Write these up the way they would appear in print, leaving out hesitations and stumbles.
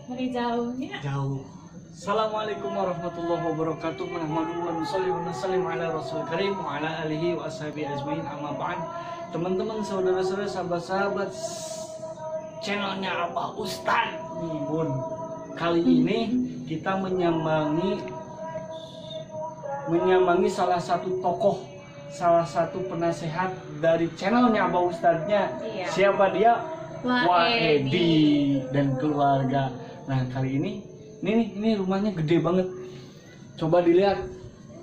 Dari jauhnya. Jauh. Assalamualaikum warahmatullahi wabarakatuh. Nahmaduhu wa nusalli wa nusallim ala Rasul Karim wa ala alihi wa ashabihi ajmain. Amma ba'd. Teman-teman, saudara-saudara, sahabat-sahabat channelnya Abah Ustad nih, Bun. Kali ini kita menyambangi salah satu tokoh, salah satu penasehat dari channelnya Abah Ustadnya. Iya. Siapa dia? Waedi dan keluarga. Nah, kali ini rumahnya gede banget. Coba dilihat,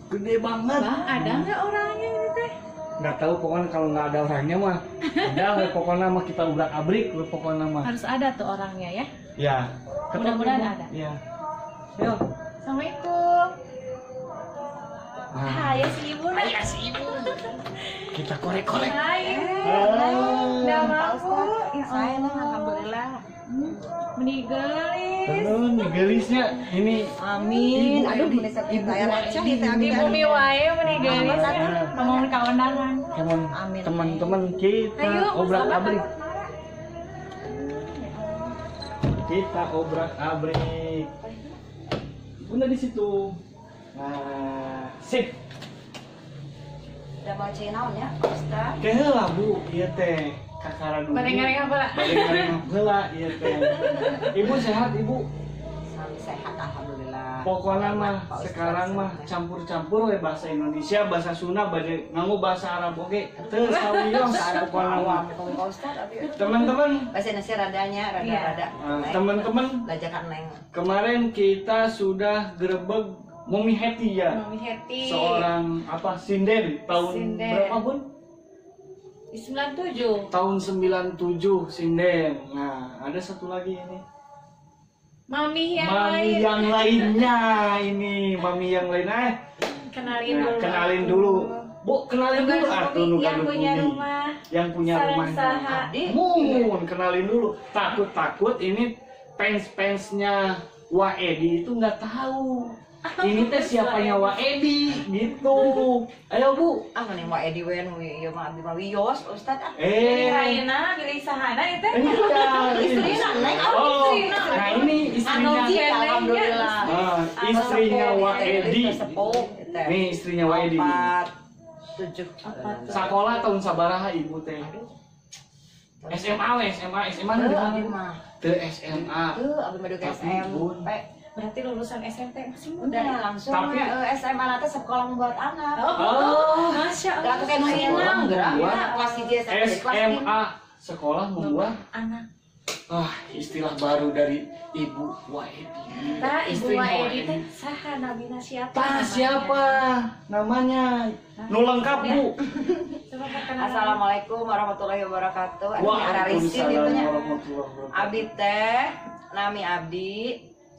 gede banget. Bang, ada nggak orangnya ini teh? Nggak tahu, pokoknya kalau nggak ada orangnya mah ada, pokoknya mah kita ubrak-abrik, pokoknya mah. Harus ada tuh orangnya ya. Ya. Mudah-mudahan ada. Ya. Yuk. Assalamualaikum. Nah. Hai si ibu. Hai si ibu. Kita korek-korek. Hai. Halo. Udah mampu. Ya Saya Allah. alhamdulillah. Menigelis. Tenun nih gelisnya ini. Amin. Aduh, Ibu, ibu Ibu aja Waedi. kita Di bumi wae menigelis. Amin. Ngomong kawenangan. Teman Amin. teman-teman kita Ayo, obrak-abrik. Kita obrak-abrik. Bunda di situ. Nah, sip. Udah mau cinaon ya, Ustaz? Keheula Bu, ieu teh kakara dulu. Bareng-bareng apa lah? Bareng-bareng heula ieu teh. Ibu sehat, Ibu? Sami sehat alhamdulillah. Pokoknya mah Pak Ustaz, sekarang mah sehat. campur-campur we bahasa Indonesia, bahasa Sunda, bade nganggo bahasa Arab oge. Teu sawios pokona mah. Pak Ustaz, abi. Teman-teman, Bahasa Indonesia radanya, Iya. rada-rada. teman-teman, Belajakan neng. kemarin kita sudah gerebek Mami Hetty ya. Mami Hetty. Seorang apa sinden tahun Sinden. berapa Bun? Di 97. Tahun 97 sinden. Nah, ada satu lagi ini. Mami yang Mami lain. yang lainnya ini, Mami yang lain. Kenalin Nah, dulu. kenalin dulu. Bu, kenalin dulu atuh nu yang gaduh punya bumi. rumah. Yang punya Sarang rumah. saha. Mun, kenalin dulu. Takut-takut ini fans-fansnya Waedi itu nggak tahu. Ini teh siapanya Waedi gitu. Ayo Bu. Ah, mending mau Edi wen, ieu mah abi mah wios, Ustaz ah. Raina pilih sahana itu. Iya. Istrina, neng, Oh, istrina. nah ini istrinya. Anu jieu, alhamdulillah. Istrinya Waedi. Sepuh, teh. Nih istrinya Waedi. 7. Sekolah tahun sabaraha Ibu teh? SMA we, SMA Abi dari mana? mah. Teu SMA. Abi mah ke Tapi, Bun. SMP. Berarti lulusan SMP masih Udah muda. langsung Tapi- SMA nanti sekolah membuat anak. Oh, Masya Gak kayak Sekolah Nurinang, gerak membuat ya, kelas 3 sampai kelas 5. SMA sekolah membuat anak. istilah baru dari Ibu Waedi. Tah ibu Istrinya Waedi teh saha nabina siapa? Tah namanya? siapa namanya? Nu lengkap Bu. Coba perkenalan. Assalamualaikum warahmatullahi wabarakatuh. Abi Ararisin Waalaikumsalam itunya. warahmatullahi wabarakatuh. Abi teh nami abdi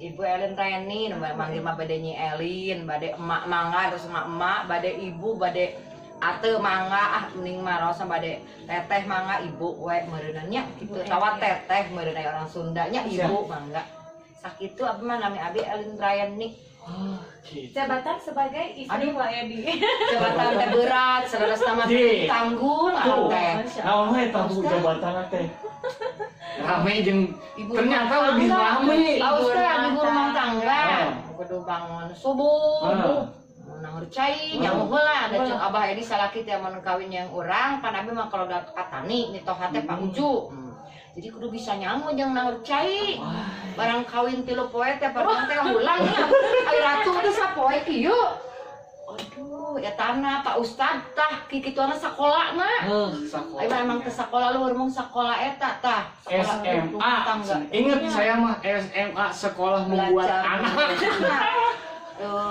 Ibu Elin Reni, manggil mah bade Nyi Elin, bade emak mangga terus emak bade ibu bade ate mangga mending mah rosa bade teteh mangga ibu we meureunna nya kitu tawa teteh meureunna orang Sundanya ibu mangga. Sakitu abi mah nami abi Elin Reni. Gitu. Jabatan sebagai istri Waedi. Jabatan teh berat, saudara sama Di. tanggung Tuh, teh. naon we tah Bu jabatan teh? Rame jeung Ibu ternyata rumah lebih tangga. rame. Ibu rumah tangga. Ah. Kudu bangun subuh. Ah. Nang cai nyamu heula ada jeung Abah Edi salaki teh mun kawin yang urang pan abi mah kalau da katani nitoha teh Pak Uju. Jadi kudu bisa nyamu jeung nang cai. Barang kawin 3 poe teh padahal teh ulang nya. Ai ratu teh sapoe kieu. Aduh, ya tanah Pak Ustad tah kikituana sakolana. Sekolah. Ai emang teh sakola luhur mung sakola eta tah. Sakola SMA. rumah tangga. Ingat saya mah SMA sekolah membuat anak.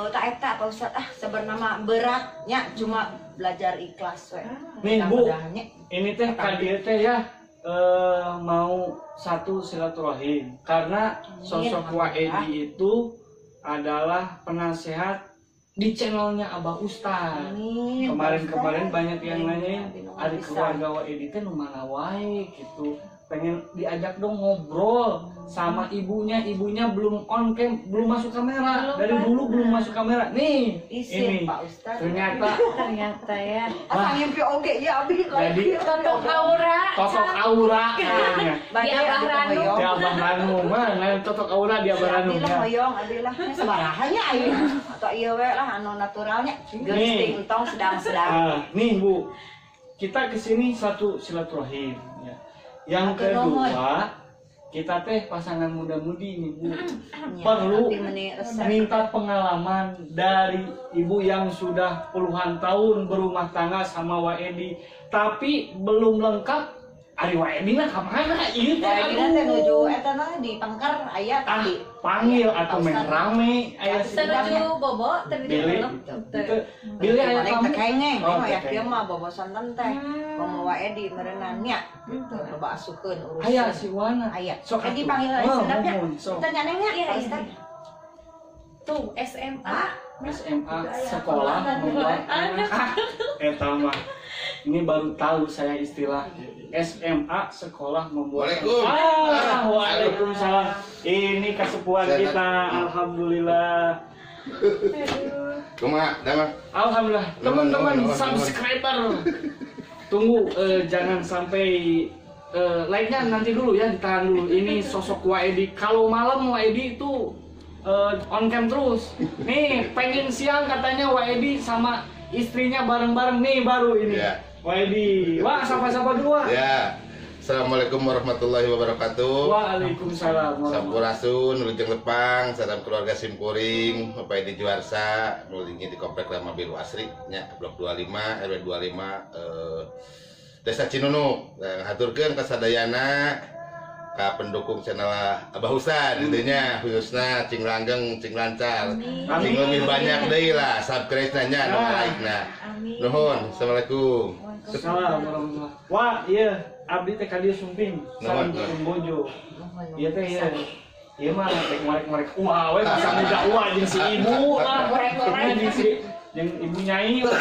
Tak eta Pak Ustad sebenarnya beratnya cuma belajar ikhlas we. Nih Bu, Mudah-mudahannya. ini teh kadir teh ya mau satu silaturahim karena sosok Waedi itu adalah penasehat di channelnya Abah Ustad. Amin. Kemarin-kemarin Pak Ustad. banyak yang nanyain Amin. ada keluarga Waedi teh nu mana wae gitu. pengen diajak dong ngobrol sama ibunya belum on cam, belum masuk kamera, dari dulu belum masuk kamera nih. Isin Ini Pak Ustadz. ternyata Ternyata ya. Asal ngimpi oge ya abi Jadi- Totok aura. totok aura namanya. Di Abah Ranu. Di Abah Ranu mana totok aura di Abah Ranu Abi lah ya. hoyong, abi lah sabarahannya ayo. Atau iya we lah anu naturalnya. Geus tong sedang-sedang. Nih Bu, kita kesini satu silaturahim ya. Yang Atur nuhun. kedua, kita teh pasangan muda-mudi nih Bu. Ya, Perlu abi meuni resep. minta pengalaman dari ibu yang sudah puluhan tahun berumah tangga sama Waedi, tapi belum lengkap. Ari Waedi mah kamana ieu teh? Waedi teh nuju eta mah di Pangkar aya tadi. Panggil atuh meh rame aya si Senuju bobo Billy. terjadi Itu Billy aya Paling kamu. teh kengeng, Oh, ya teh kieu mah bobosan teh. Komo Waedi meureunan nya. Gitu, loba asukeun urusan. Aya si Wana. Aya. Sok Edi atuh. panggil Oh, senapnya. mohon, sok. Kita nyanengnya Iya, Pak iya. Ustadz. tuh SMA. SMA sekolah membuat anak. Eta mah. Ini baru tahu saya istilah SMA sekolah membuat. Waalaikumsalam. Waalaikumsalam. Ini kesepuan kita, alhamdulillah. Kumaha, nama? Alhamdulillah. Teman-teman Nuhun, nuhun, subscriber. Tunggu jangan sampai like-nya nanti dulu ya, ditahan dulu. Ini sosok Waedi. Kalau malam Waedi itu on cam terus. Nih, pengen siang katanya Waedi sama istrinya bareng-bareng nih baru ini. Ya. Waedi. Wah, sapa-sapa dulu. Wah. Ya. Assalamualaikum warahmatullahi wabarakatuh. Waalaikumsalam. Sampurasun, Lujeng Lepang, salam keluarga Simpuring, Bapak di Juarsa, nulingi di Komplek Rama Biru Asri, nya Blok 25, RW 25, Desa Cinunu. Haturkeun kasadayana ka pendukung channel Abah Husan intinya khususna cing langgeng, cing lancar. Cing lebih banyak deui lah subscribe-nya nya, like-na. Amin. Nuhun, Assalamualaikum. Assalamualaikum warahmatullahi. Wah, iya, abdi teh ka dieu sumping, salam Nuhun. jeung bojo. Iya teh ya. Iya mah rek ngorek-ngorek uah we masa muda uah jeung si ibu lah. Ngorek-ngorek. Jeung si jeung ibu nyai lah.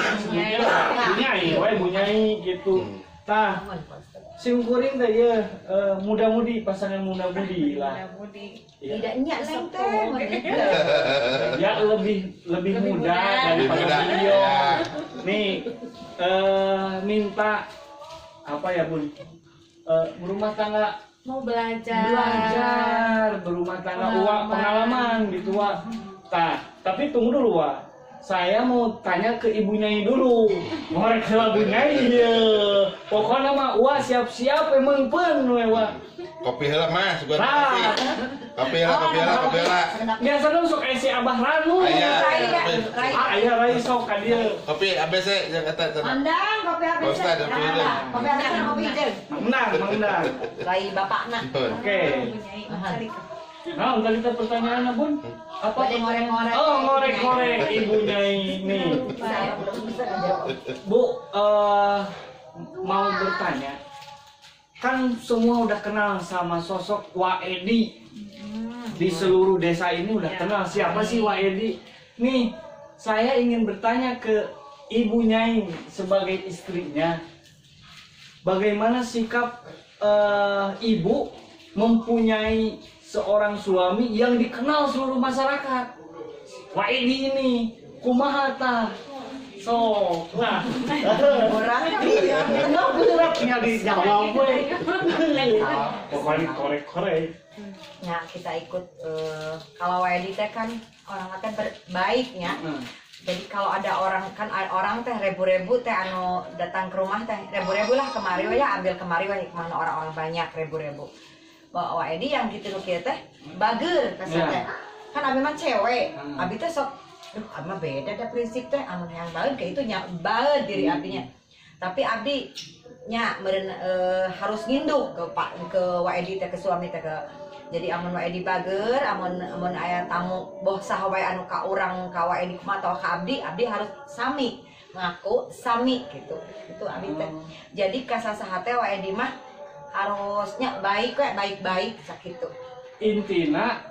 Ibu nyai we ibu nyai gitu. Tah, simkuring teh ya muda-mudi, pasangan muda-mudi lah. Iya. Tidak nyak neng teh. Ya lebih muda daripada Lebih muda, beliau. ya. Nih minta apa ya Bun? Berumah tangga Mau belajar. berumah tangga pengalaman gitu Wak. Tapi tunggu dulu Wak. Saya mau tanya ke ibu nyai dulu. Ngorek heula bu nyai ya. Pokoknya mah Wak siap-siap emang pen we Wak. Kopi heula Mas, gua Nah. kopi heula. Biasa dong sok esi Abah Ranu. Aya. Aya rai sok ka dieu. Kopi ABC yang kata cenah. Mandang kopi apa Pak Ustadz, kopi hidung. Kopi apa kopi hidung. Menang. Lai bapakna. Oke. Nah, untuk kita pertanyaan Bun. Apa? Pada ngorek-ngorek. Oh, ngorek-ngorek ibunya ini. Saya belum bisa ngejawab. Bu, mau bertanya. Kan semua udah kenal sama sosok Waedi. Di seluruh desa ini udah kenal siapa sih Waedi. Nih, saya ingin bertanya ke Ibu Nyai sebagai istrinya. Bagaimana sikap ibu mempunyai seorang suami yang dikenal seluruh masyarakat? Waedi ini kumaha tah? So, nah, Orangnya enggak beratnya dijawab we. Pokoknya korek-korek. Ya kita ikut kalau Waedi teh kan orang teh baiknya. Jadi kalau ada orang teh rebu-rebu teh anu datang ke rumah teh rebu-rebu lah kemari we ya ambil kemari we kemana orang-orang banyak rebu-rebu. Bawa Waedi yang gitu nu kieu teh bager kasar teh. Kan abi mah cewek, abi teh sok abi mah beda da prinsip teh anu yang baeud kayak itu nya baeud diri abinya. Tapi abdi nya meureun harus nginduk ke Waedi teh ke suami teh ke. Jadi amun Waedi bager, amun aya tamu boh saha wae anu ka urang ka Waedi kumaha atawa ka abdi harus sami ngaku sami gitu. Itu abdi teh. Jadi ka sasaha teh Waedi mah harusnya baik we baik-baik sakitu. Intina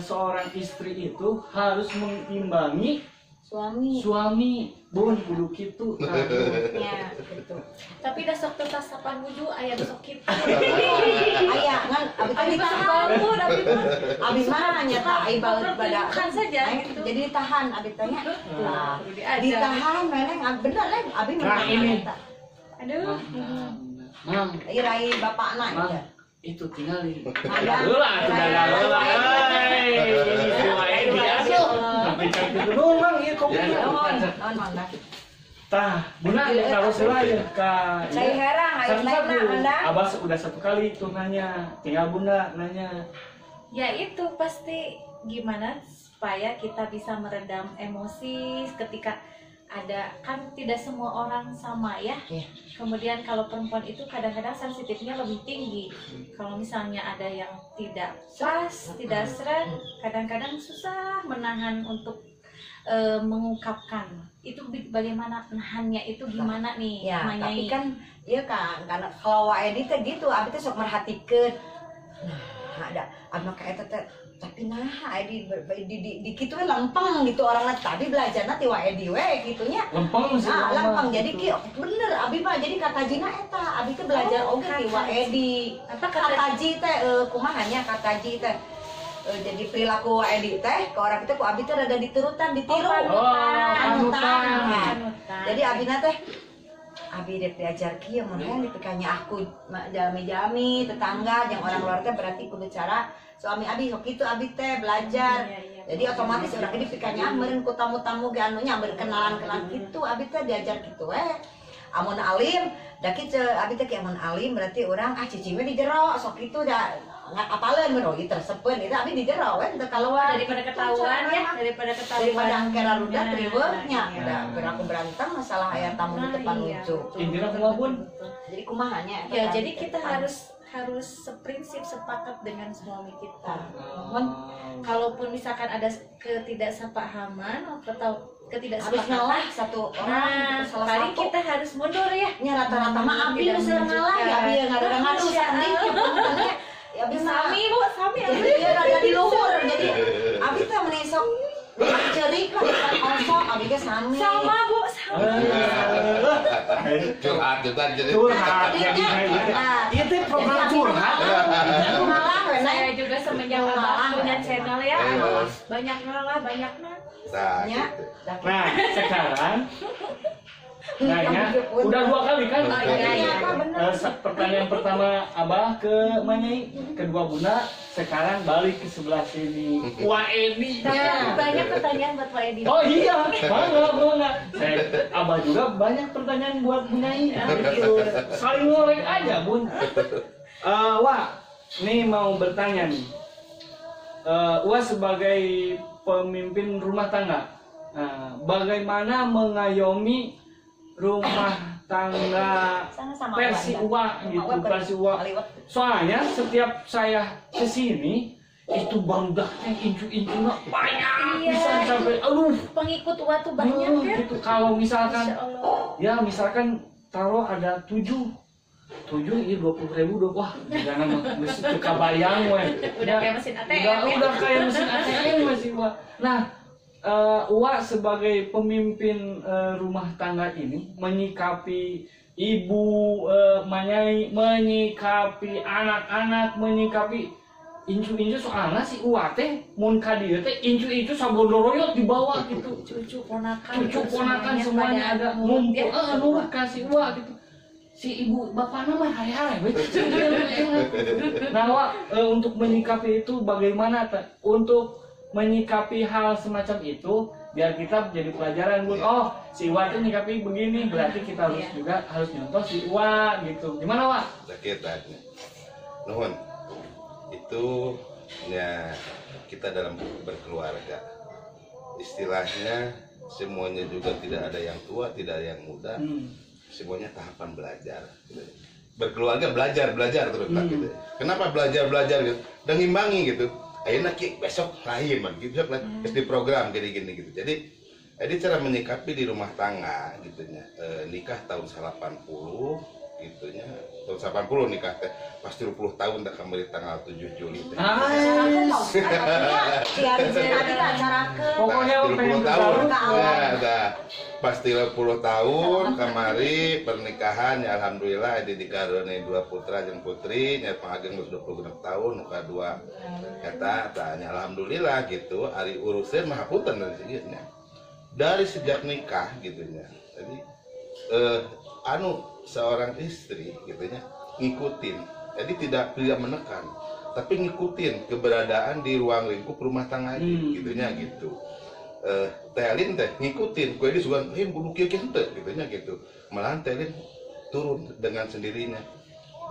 seorang istri itu harus mengimbangi suami bun kudu kitu. ya gitu. Tapi dah sok tetap sapan wudu aya sok kitu. Aya ngan abi ditahan abi mah nyata ai baut badak Kan saja Ay, gitu. jadi ditahan abi tanya lah Kudu diajar. ditahan meneng bener lah abi Nah, menang ini. eta. Aduh. Mang, Irai bapakna Mang, ya itu tinggalin. Ada. Heula, tidak heula. Ini semua ini asuh. Tapi cek itu dulu, Mang, ieu kopi. naon mangga Tah, buna taruh heula ya ka. saya herang aya Satu-satu. lainna anda Abah udah 1 kali tuh nanya. Tinggal bunda nanya. Ya itu pasti gimana supaya kita bisa meredam emosi ketika ada, kan tidak semua orang sama ya. Iya. Kemudian kalau perempuan itu kadang-kadang sensitifnya lebih tinggi. Kalau misalnya ada yang tidak pas, tidak seret, kadang-kadang susah menahan untuk mengungkapkan. Itu bagaimana nahannya itu gimana nih, ya Manyai? tapi kan iya kan karena kalau wae di teh gitu abi teh sok merhatikeun nah ada abi mah ka eta teh tapi nah di kitu we lempeng gitu orangna tadi belajarna ti wae di we gitunya Lempeng sih. nah Mama. lempeng jadi ki bener abi mah jadi katajina eta abi teh belajar oge ti wae di Apa kataji teh kumaha nya kataji teh jadi perilaku wae di teh ke orang teh ku abi teh rada diturutan ditiru panutan. Nah, Panutan. jadi abina teh abi dek diajar kieu mun hayang dipikanya aku jami-jami tetangga jeung orang luar teh berarti kudu cara suami abi sok kitu abi teh belajar. Iya, iya. Jadi otomatis urang ge dipikanya meureun ku tamu-tamu ge anu nya berkenalan-kenalan kitu abi teh diajar kitu we. Amun alim da kitu abi teh amun alim berarti urang cicing we di jero sok kitu da apaleun mun ieu tersepeun itu abi di jero we teu kaluar Daripada ketahuan ya, daripada ketahuan. daripada angkera ruda Nah, triweungnya iya. da beraku berantem masalah aya tamu di depan Nah, iya. lucu. Intinya kumaha, Bun? Jadi kumaha nya eta Ya, kan jadi kita depan. harus seprinsip sepakat dengan suami kita. Mun Kalaupun misalkan ada ketidaksepahaman atau habis ketidaksepakatan, ngalah satu orang nah gitu, salah paling satu kita harus mundur ya. nya rata-rata mah abi Tidak nu seueur ngalah ya abi yang ngadu ngadu Masya sandi Allah. ya abi mah Sami bu, sami jadi abi. dia rada di luhur jadi abi teh menisok cerik lah bukan osok abi ge sami Sama bu, sama. Curhat jadi. Curhat Jadinya, jadi nah, ieu teh program jadi abi curhat. ngalah we Saya juga semenjak abah punya channel ya, Iya. banyak ngalah, banyak nah. Nah, nya gitu. Nah, sekarang nanya udah 2 kali kan? Oh, iya, iya. Pertanyaan pertama Abah ke Manyai, kedua Bunda, sekarang balik ke sebelah sini. Wah Edi. Tapi banyak pertanyaan buat Pak Edi. Oh iya, bangga. Abah juga banyak pertanyaan buat Bunyai. Gitu. Saling ngorek aja, Bun. Wah, nih mau bertanya nih. Wah sebagai pemimpin rumah tangga, bagaimana mengayomi rumah tangga sama-sama versi Uwa gitu, versi Uwa. Aliwat. Soalnya setiap saya kesini itu bangdaknya incu-incunya banyak Iya. bisa sampai aduh Pengikut waktu banyak ya. gitu. Kalau misalkan Masya Allah. ya misalkan taruh ada 7 iya 20.000 udah wah jangan mesti kebayang weh. Udah kayak mesin ATM Udah ya. kayak mesin ATM masih Wah. Nah, Wak sebagai pemimpin rumah tangga ini menyikapi ibu, Manyai, menyikapi anak-anak, menyikapi incu-incu soalnya si Wak teh mun ka dieu teh incu-incu sabondoroyot dibawa gitu. Cucu ponakan, Cucu ponakan semuanya ada ngumpul nurut kasih Wak gitu. Si ibu bapaknya mah hari-hari Nah, Wak, untuk menyikapi itu bagaimana untuk menyikapi hal semacam itu biar kita jadi pelajaran Bun. Oh, si Wak itu nyikapi begini, berarti kita harus juga harus nyontoh si Wak gitu. Gimana, Wak? Sakit tanya. Nuhun. Itu ya kita dalam berkeluarga. Istilahnya semuanya juga tidak ada yang tua, tidak ada yang muda. Semuanya tahapan belajar. Berkeluarga belajar terus gitu. Kenapa belajar gitu? Dan ngimbangi gitu. Ayeuna besok lain man gitu lah. Di program gini gitu. Jadi cara menyikapi di rumah tangga gitu nya. Nikah tahun 80 gitunya tahun 80 nikah teh pas 30 tahun tak kembali tanggal 7 Juli teh. Pokoknya 30 tahun. Ya, pas 30 tahun kamari pernikahan ya alhamdulillah dikaruniai 2 putra jeung putri nya pangageng 26 tahun nuka 2 eta tanya alhamdulillah gitu ari urusan mah hapunten dari segitu dari sejak nikah gitunya. Jadi seorang istri gitunya ngikutin, jadi tidak menekan tapi ngikutin keberadaan di ruang lingkup rumah tangga gitunya gitu. Telin teh ngikutin kue di sugan kudu kieu kieu teh gitunya gitu. Malahan Telin turun dengan sendirinya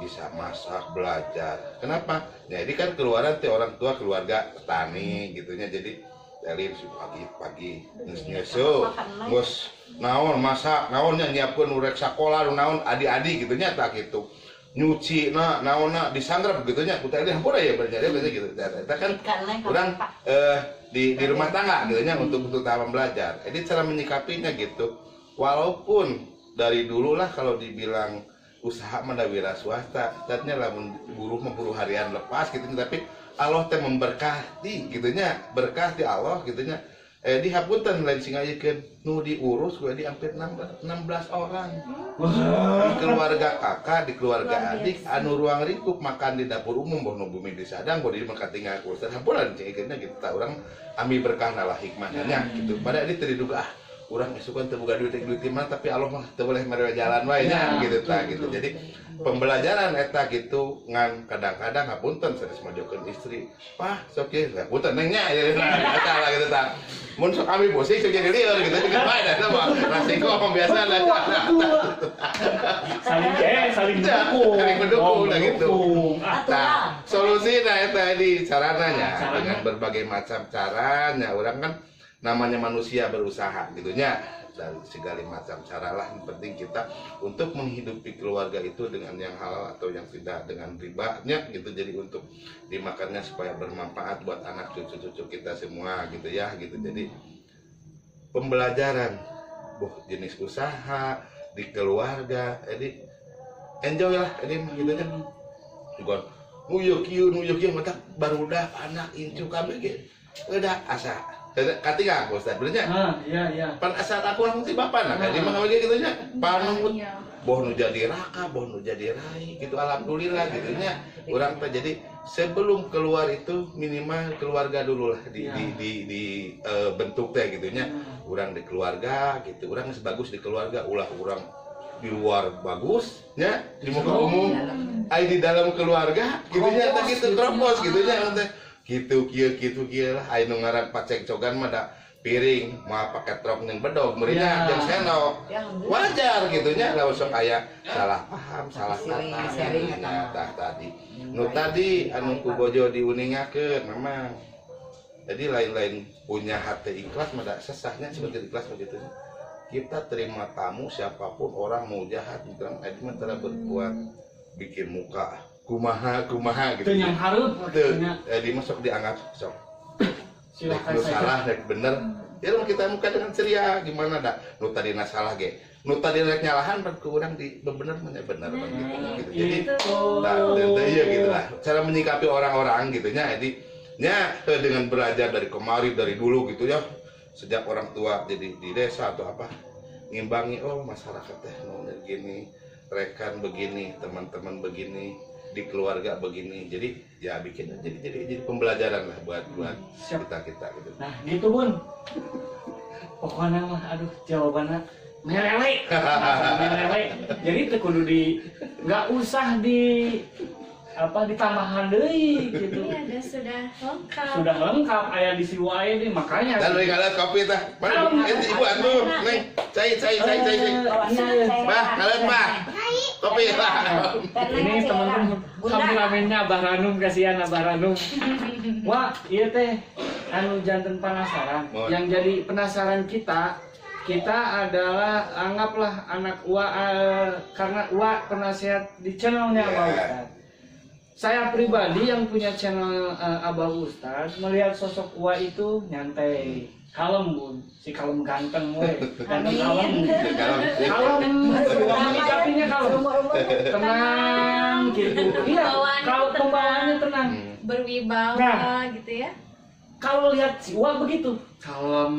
bisa masak, belajar. Kenapa? Jadi kan keluaran teh orang tua keluarga petani gitunya. Jadi Telin pagi-pagi nyusu ngos naon masak naonnya nyiapkeun urek sakola naon adi-adi gitunya tak gitu. Nyuci naonna disanggrep gitunya ku Telin hampura ya berjaya gitu. Eta kan urang di rumah tangga gitunya untuk tahapan belajar. Jadi cara menyikapinya gitu. Walaupun dari dulu lah kalau dibilang usaha mah wira swasta, tadinya lah buruh harian lepas gitu, tapi Allah teh memberkati gitunya, berkah di Allah gitunya. Di hapunten lain sing ayekeun nu diurus gue di hampir 16 orang. Di keluarga kakak, di keluarga adik, anu ruang lingkup makan di dapur umum boh nu bumi disadang boh di maka tinggal kursan hampuran cingkeunna gitu. Urang ami berkah lah hikmahnya gitu. Pada ini terdiduga urang isukan teu boga duit mah tapi Allah mah teu boleh mere jalan wae nya gitu tah gitu. Jadi pembelajaran eta gitu ngan kadang-kadang hapunten sanes mojokeun istri. Pah sok ye hapunten neng nya eta lah gitu tah. Mun sok ami bosi sok jadi lieur gitu jeung bae da mah resiko biasa lah. Saling mendukung lah gitu. Nah, solusina eta di carananya dengan berbagai macam caranya urang kan namanya manusia berusaha gitunya dari segala macam cara lah. Yang penting kita untuk menghidupi keluarga itu dengan yang halal atau yang tidak dengan ribanya gitu. Jadi untuk dimakannya supaya bermanfaat buat anak cucu-cucu kita semua gitu ya gitu. Jadi pembelajaran jenis usaha di keluarga, jadi enjoy lah ini gitu kan. Juga nguyuk mata barudak anak incu kami gitu udah asa katiga Ustaz benernya iya pan asal aku langsung bapak nah jadi mah gitu nya panung boh nu jadi raka boh nu jadi rai gitu alhamdulillah gitu nya urang teh. Jadi sebelum keluar itu minimal keluarga dulu lah di bentuk teh gitu nya. Urang di keluarga gitu, urang geus bagus di keluarga ulah urang di luar bagus nya di muka umum ai di dalam keluarga gitu nya teh gitu kropos gitu nya teh gitu kieu lah aya nu ngaran pacekcogan mah da piring mah pakai trok yang bedog meureunnya jeung sendok wajar gitu nya lamun sok aya salah paham salah kata tah tadi nu tadi anu ku bojo diuningakeun memang. Jadi lain-lain punya hati ikhlas mah da sesahnya sebagai ikhlas begitu. Kita terima tamu siapapun orang mau jahat bilang adi mah tara berbuat bikin muka kumaha gitu. Itu yang harus. Jadi masuk dianggap sok. Silakan salah rek bener. Ya kita muka dengan ceria gimana dah. Nu tadi salah ge. Nu tadi rek nyalahan ban ku urang di bener begitu. Jadi iya gitu lah. Cara menyikapi orang-orang gitu nya. Jadi nya dengan belajar dari kemarin dari dulu gitu ya. Sejak orang tua jadi di desa atau apa ngimbangi masyarakat teh gini, rekan begini, teman-teman begini, di keluarga begini. Jadi ya bikin jadi pembelajaran lah buat kita gitu. Nah gitu Bun, pokoknya mah aduh jawabannya merele. Jadi teh kudu nggak usah ditambahan deui gitu. Iya, sudah lengkap aya di siwa aya di makanya. Dan beri ngalet kopi tah. Mana ibu atuh, Neng. Cai. Bah, ngalet bah. Kopi lah. Ini teman-teman kameramennya Abah Ranum, kasihan Abah Ranum. Wah, iya teh anu janten penasaran. Yang jadi penasaran kita adalah anggaplah anak Uwa karena Uwa penasehat di channelnya Pak Ustaz. saya pribadi yang punya channel Abah Ustaz melihat sosok Wa itu nyantai, kalem bun, si kalem ganteng we, ganteng kalem, kalem, menyikapinya kalem, tenang gitu. Iya, kalau pembawaannya tenang, berwibawa Nah. gitu ya. kalau lihat si Wa begitu, kalem,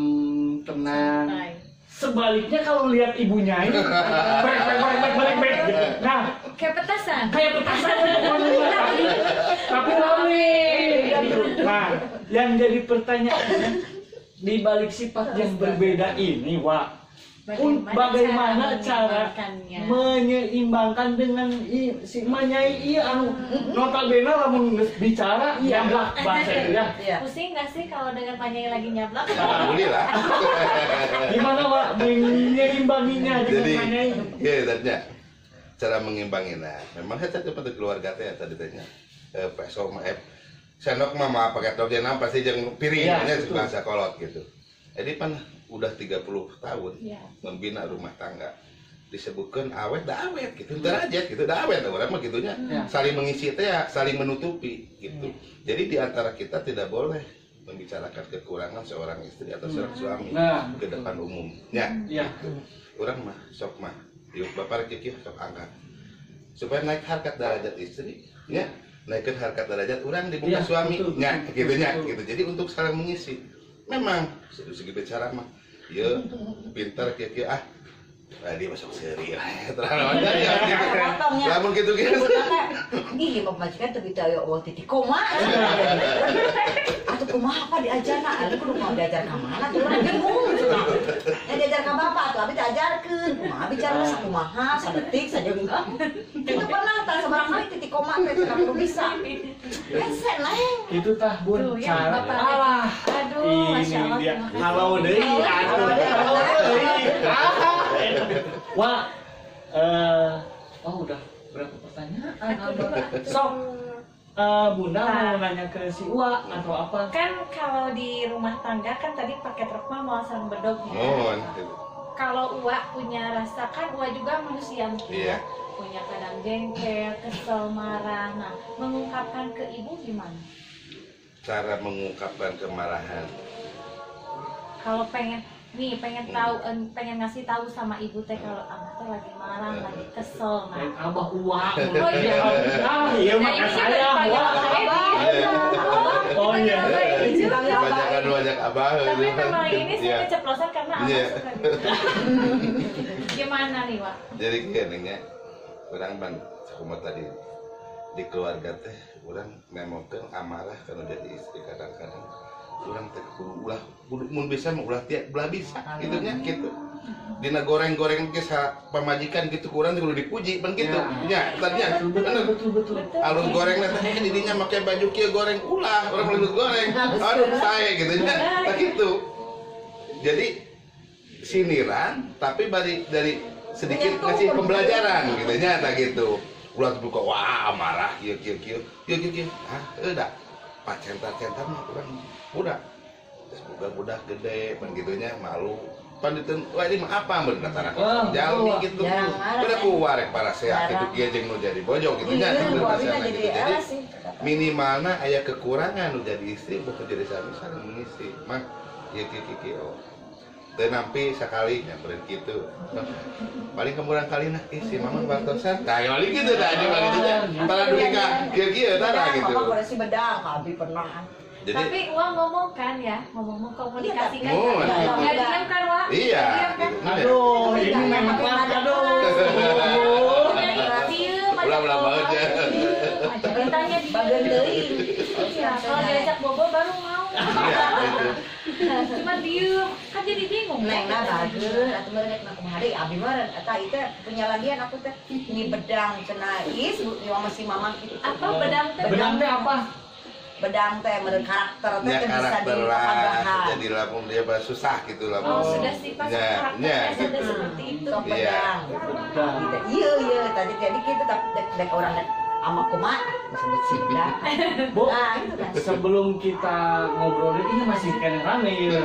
tenang. Santai. Sebaliknya kalau lihat ibunya ini, balik gitu. Nah, Kayak petasan. kayak petasan pokoknya, tapi rame gitu. Nah, yang jadi pertanyaan di balik sifat yang berbeda ini, Wak, bagaimana cara menyeimbangkannya? menyeimbangkan dengan si manyai iya anu notabene lamun geus bicara nyablak bahasa itu ya. Iya. Pusing nggak sih kalau dengan Panyai lagi nyablak? Alhamdulillah. Gimana Wak menyeimbanginya dengan Jadi, manyai? ya tadinya cara mengimbanginya. Memang saya cepat keluarga teh tadi tanya. Peso mah sendok mah mah pakai toge nam pasti jeung piringnya Iya, si bahasa kolot gitu. Jadi pan udah 30 tahun Iya. membina rumah tangga. Disebutkan awet dah awet gitu. Entar aja gitu dah awet orang mah gitunya. Ya. Saling mengisi teh ya, saling menutupi gitu. Jadi di antara kita tidak boleh membicarakan kekurangan seorang istri atau seorang suami Nah, ke depan umum. Ya, Iya. orang mah sok mah yuk bapak kiki sok angkat supaya naik harkat derajat istri ya naikkan harkat derajat orang di muka Iya, suami betul, ya betul, gitunya betul. gitu jadi untuk saling mengisi memang segi bicara mah ya pintar kiki dia masuk seri lah terlalu aja ya Potongnya. namun gitu gitu Ih, mau majikan tuh kita yuk waktu di koma. Atau kumaha apa diajarna? Aku kudu mau diajar ka mana tuh orang bingung. Ya diajar ka bapak tuh abi diajarkeun. Kumaha bicara sakumaha, sadetik saja enggak. Itu pernah tah seberang kali titik koma teh teu kudu bisa. Ese neng. itu tah bun Tuh, ya, cara Bapak. alah Aduh, Masya Allah. dia terima kasih. kalau deui Halo deui. Wah, oh udah berapa pertanyaan? Sok, Bunda mau nanya ke si Uwa atau apa? Kan kalau di rumah tangga kan tadi pakai truk mah mau saling bedog ya. mohon Kalau Uwa punya rasa kan Uwa juga manusia mungkin Iya. ya. Punya kadang jengkel, kesel, marah. Nah, mengungkapkan ke ibu gimana? cara mengungkapkan kemarahan Kalau pengen tahu, pengen ngasih tahu sama ibu teh kalau anak teh lagi marah, lagi kesel. Nah, Kayak Abah Uwa. Oh, iya. Iya Nah, maka ini saya dipanggil Uwa. saya dia. Oh, iya. Dipanggil Abah ini. kebanyakan banyak abah Tapi memang ini Iya. saya keceplosan karena Abah Iya. suka gitu. Gimana nih, Wak? Jadi gini orang ban sakumaha tadi di keluarga teh orang nemokeun amarah karena jadi istri kadang-kadang orang teh kudu ulah mun bisa mah ulah tiap belah bisa gitu nya gitu dina goreng-goreng ge pamajikan gitu kurang kudu dipuji pan gitu nya tadinya bener Betul. alus goreng teh didinya make baju kieu goreng ulah orang meulih goreng aduh sae gitu nya tak gitu jadi siniran tapi dari sedikit ngasih pembelajaran gitu nya tak gitu ulah buka wah marah kieu udah pacentar mah kurang budak terus budak gede pan gitunya malu pan diteun wah ini mah apa mun kata jalmi gitu jarang marah, udah kuwarek para sehat itu kieu jeung nu jadi bojong gitu nya jadi minimalna aya kekurangan nu jadi istri bukan jadi suami saling mengisi mah ieu kieu teu nampi sakali nyamperin kitu paling kemurang kalina si mama bartosan tah paling kitu dah di mah kitu nya para dugi ka kieu tah gitu Apa koreksi bedang, abi pernah. jadi Tapi Wak ngomong kan ya, ngomong komunikasi kan. Ngomong, Nggak gitu. diam kan, Wak? iya Diam kan? gitu. Aduh, ini memang aduh. Ulah banget ya. Ditanya di Bagian deui. Iya, kalau diajak bobo baru mau. Iya gitu. Cuma diem, kan jadi bingung. Neng nah bageun atuh meureun rek kumaha abi meureun eta ieu teh punya lagian aku teh ini bedang cenah is ieu masih mamang kitu. Apa bedang teh? Bedang teh apa? Bedang teh meureun karakter teh Ya teh bisa karakter lah, dipaham. jadi lamun dia mah susah gitu lah. Oh, sudah sifat Ya, karakternya ya, sudah gitu. seperti itu. Sok Iya. bedang. Gitu. Iya tadi jadi kitu tapi dek orang sama kumaha disebut Sinda. Bu, Itu kan. sebelum kita ngobrolin ini masih kena rame ya.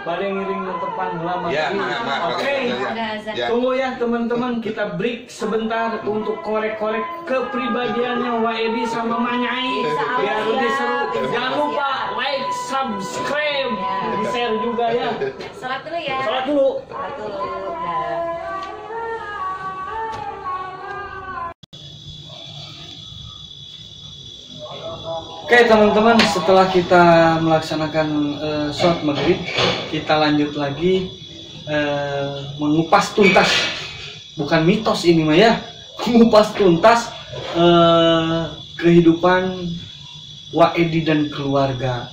Balik ngiring tepan lama. Ya, maaf. Oke. Ada azan. Ya. Tunggu ya teman-teman, kita break sebentar untuk korek-korek kepribadiannya Wak Edi sama Manyai biar lebih seru. Jangan lupa like, subscribe, di-share juga ya. Salat dulu ya. Salat dulu. Salat dulu. Dah. Oke teman-teman, setelah kita melaksanakan sholat maghrib, kita lanjut lagi mengupas tuntas, bukan mitos ini mah ya, mengupas tuntas kehidupan Wak Edi dan keluarga.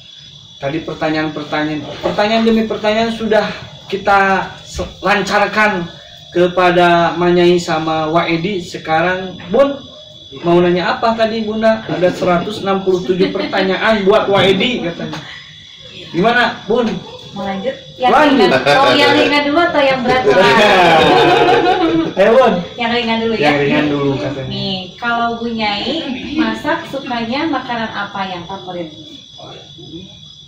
Tadi pertanyaan demi pertanyaan sudah kita lancarkan kepada Manyai sama Wak Edi. Sekarang Bun mau nanya apa tadi Bunda? Ada 167 pertanyaan buat Wak Edi katanya. Gimana Bun? Mau lanjut? Yang Lanjut. ringan. Oh, yang ringan dulu atau yang berat dulu? Ayo Bun. Yang ringan dulu ya. Yang ringan dulu katanya. Nih, kalau Bu Nyai masak sukanya makanan apa yang favorit?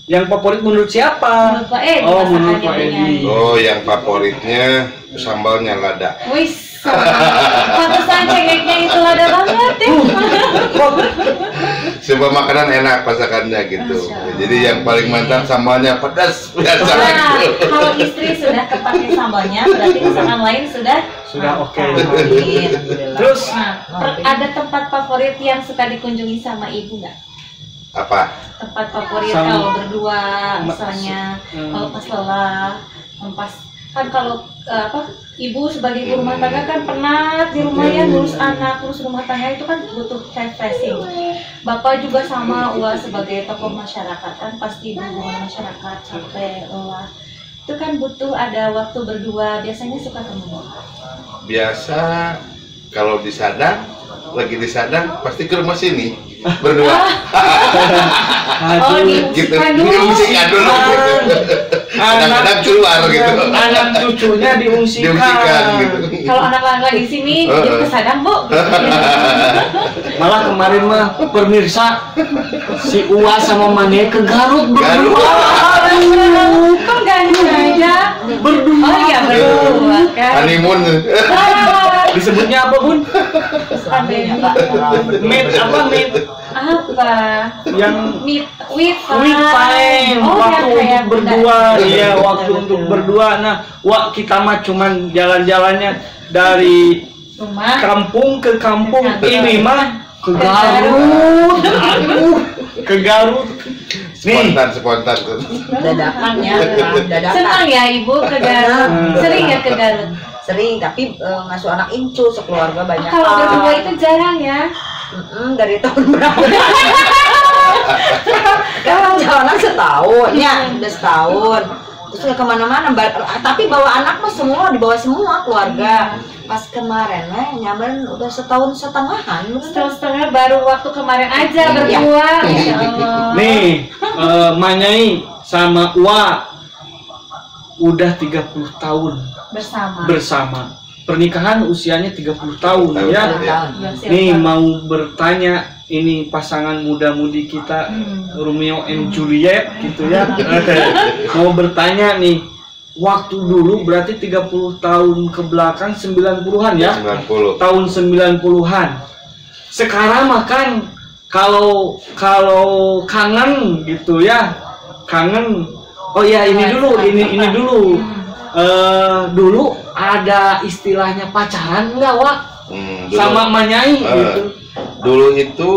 Yang favorit menurut siapa? Menurut Pak Edi, Oh, menurut masakannya Pak Bu Edi. Nyai. Oh, yang favoritnya sambalnya lada. Wis, pantesan cengeknya itu ada banget ya. Semua makanan enak masakannya gitu. Masya Allah. Jadi yang paling mantap sambalnya pedas biasa Nah, gitu. kalau istri sudah kepake sambalnya, berarti masakan lain sudah oke. Alhamdulillah. Terus ada tempat favorit yang suka dikunjungi sama ibu nggak? Apa? Tempat favorit Sama- kalau berdua, misalnya kalau pas lelah, pas kan kalau ibu sebagai ibu rumah tangga kan penat di rumah ya, ngurus anak, ngurus rumah tangga itu kan butuh refreshing. Bapak juga sama, Wah sebagai tokoh masyarakat kan pasti hubungan masyarakat sampai lelah. Itu kan butuh ada waktu berdua, biasanya suka kemana? Biasa kalau di Sadang, lagi di Sadang pasti ke rumah sini berdua. Oh, Gitu. diungsikan dulu. Diungsikan dulu gitu. Kadang-kadang keluar gitu. Anak cucunya diungsikan. Diungsikan gitu. Kalau anak lagi di sini, dia ke Sadang, Bu. Malah kemarin mah pemirsa si Uwa sama Mane ke Garut Garut. berdua. Aduh, Kok ganteng aja? berdua. Oh iya berdua kan. Honeymoon. Disebutnya apa Bun? Selamanya Pak. Meet apa meet? Apa? Yang Meet with with time, Oh, waktu yang kayak untuk berdua, iya waktu untuk berdua. Nah, wah kita mah cuman jalan-jalannya dari rumah. kampung ke kampung, Ke kampung. ini mah ke Garut, aduh, ke Garut. Nih, Spontan tuh. Dadakan ya, dadakan. Senang ya ibu ke Garut. Sering ya ke Garut. Sering, tapi ngasuh anak incu sekeluarga banyak. Kalau berdua itu jarang ya. Dari tahun berapa? Kan jalan setahun, ya udah setahun. Terus nggak kemana-mana, tapi bawa anak mah semua dibawa semua keluarga. Pas kemarin nyamperin udah setahun setengahan. Setengah baru waktu kemarin aja Iya. berdua. Masya Allah. nih Manyai sama Uwa udah 30 tahun Bersama. bersama. Pernikahan usianya 30 tahun ya. Berhasil, Nih Pak. mau bertanya, ini pasangan muda-mudi kita Romeo and Juliet gitu ya. Mau bertanya nih, waktu dulu berarti 30 tahun ke belakang 90-an ya. 90. Tahun 90-an. Sekarang mah kan kalau kangen gitu ya. Kangen. Oh ya ini dulu, ini dulu. Dulu ada istilahnya pacaran enggak, Wak? Dulu- Sama Manyai gitu. Dulu itu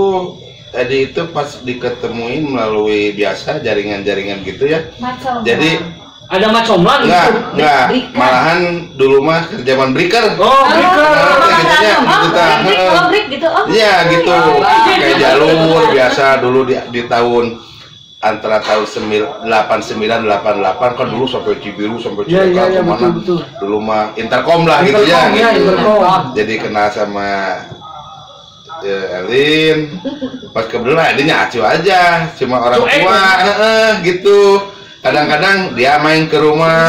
tadi itu pas diketemuin melalui biasa jaringan-jaringan gitu ya. Macam. Jadi Ada macomlan gitu. enggak, malahan dulu mah kerjaan breaker. Oh, breaker. Break gitu. Oh, Iya gitu, kayak jalur biasa dulu di tahun antara tahun 89 88 kan dulu sampai Cibiru sampai Iya, Cilacap iya, kemana. betul. Dulu mah intercom lah gitu ya. Intercom, ya, Gitu. intercom. Jadi kenal sama Elin, pas kebetulan adanya acuh aja, cuma orang Cuek. tua gitu. Kadang-kadang dia main ke rumah,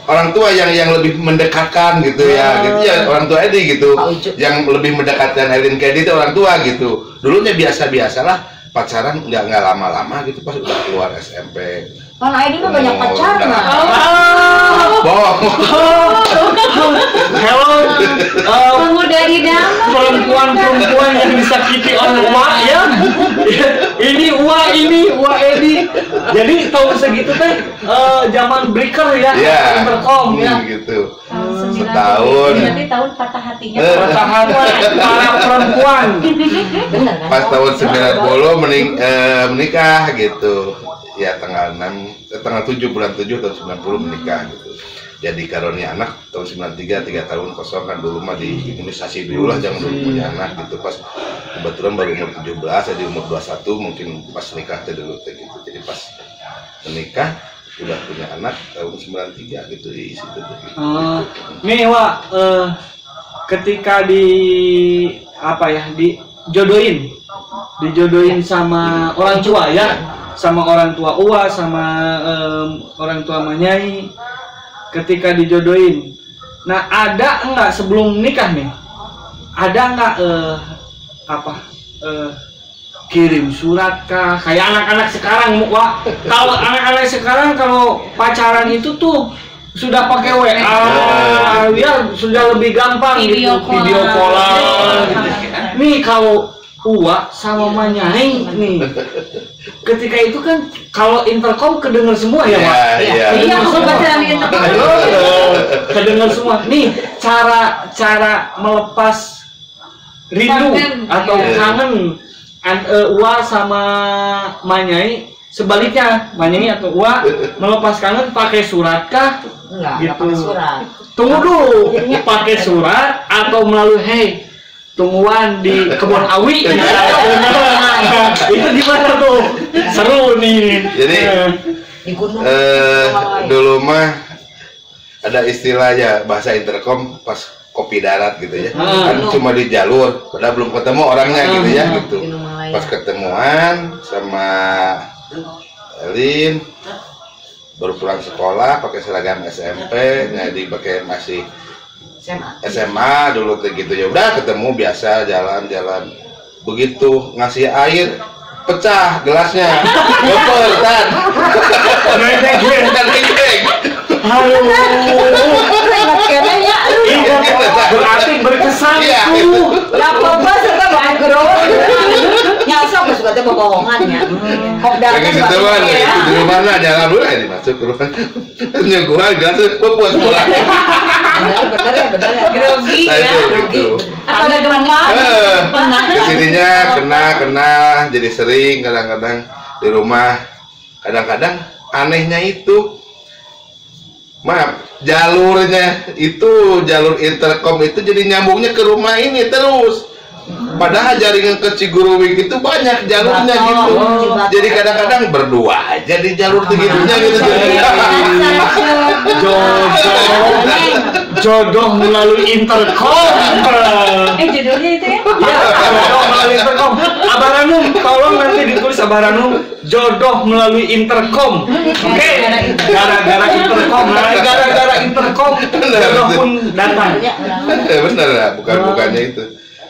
orang tua yang lebih mendekatkan gitu ya, gitu ya orang tua Edi gitu, yang lebih mendekatkan Elin ke Edi itu orang tua gitu. Dulunya biasa-biasalah pacaran nggak lama-lama gitu pas udah keluar SMP. Kalau Edi mah banyak pacar mah. Hello, Pemuda idaman. perempuan yang disakiti oleh Wa ya. Ini Wa Edi. Jadi tahun segitu teh zaman breaker ya, intercom ya. Gitu. Tahun 90. Setahun. Berarti tahun patah hatinya. Patah hati para perempuan. Bener kan? Pas tahun 90 menikah gitu. Ya tanggal 7 bulan 7 tahun 90 menikah gitu. Jadi karunia anak tahun 93 3 tahun kosong kan dulu mah diimunisasi dulu lah jangan dulu punya anak gitu. Pas kebetulan baru umur 17 jadi umur 21 mungkin pas nikah teh dulu teh gitu. Jadi pas menikah udah punya anak tahun 93 gitu di situ tuh. Gitu. Nih Wa, ketika dijodohin sama orang tua ya, sama orang tua Uwa sama orang tua Manyai, ketika dijodohin. Nah ada enggak sebelum nikah nih? Ada enggak kirim surat kah? Kayak anak-anak sekarang, Wak. Kalau anak-anak sekarang kalau pacaran itu tuh sudah pakai WA, ya sudah lebih gampang Video gitu, video call. Gitu. Nih kalau Uwa sama Manyai nih, ketika itu kan kalau intercom kedengar semua ya, Wak. Iya, aku pacaran di intercom. Kedengar semua. Nih cara melepas rindu atau kangen Uwa sama Manyai, sebaliknya Manyai atau Uwa melepas kangen pakai surat kah? Enggak Gitu. pakai surat. Tunggu dulu, pakai surat atau melalui tungguan di kebun awi. Itu gimana tuh? Seru nih. Jadi Di gunung. dulu mah ada istilahnya bahasa intercom pas kopi darat gitu ya. Kan cuma di jalur, padahal belum ketemu orangnya gitu ya gitu. Pas ketemuan sama Elin baru pulang sekolah pakai seragam SMP, jadi pakai masih SMA dulu tuh gitu ya. Udah ketemu biasa jalan-jalan. Begitu ngasih air pecah gelasnya. Goper tan. Berarti berkesan tuh. Apa serta background. Nyasok suka teh bohongannya. Kopdarnya Situ kan di rumah lah jalan dulu ya dimasuk ke rumah. Nyegua gelas buat bola. Bener ya. Grogi Nah, ya. itu gitu. Atau ada gemar. Kesininya kena jadi sering kadang-kadang di rumah. Kadang-kadang anehnya itu maaf jalurnya itu jalur intercom itu jadi nyambungnya ke rumah ini terus. Padahal jaringan ke Ciguruwik itu banyak jalurnya gitu. Jadi kadang-kadang berdua aja di jalur segitunya gitu. Jodoh melalui intercom. Judulnya itu ya? Ya, jodoh melalui intercom. Abah Ranum, tolong nanti ditulis Abah Ranum, jodoh melalui intercom. Oke, gara-gara intercom, gara-gara intercom, jodoh pun datang. Bener lah, bukannya itu.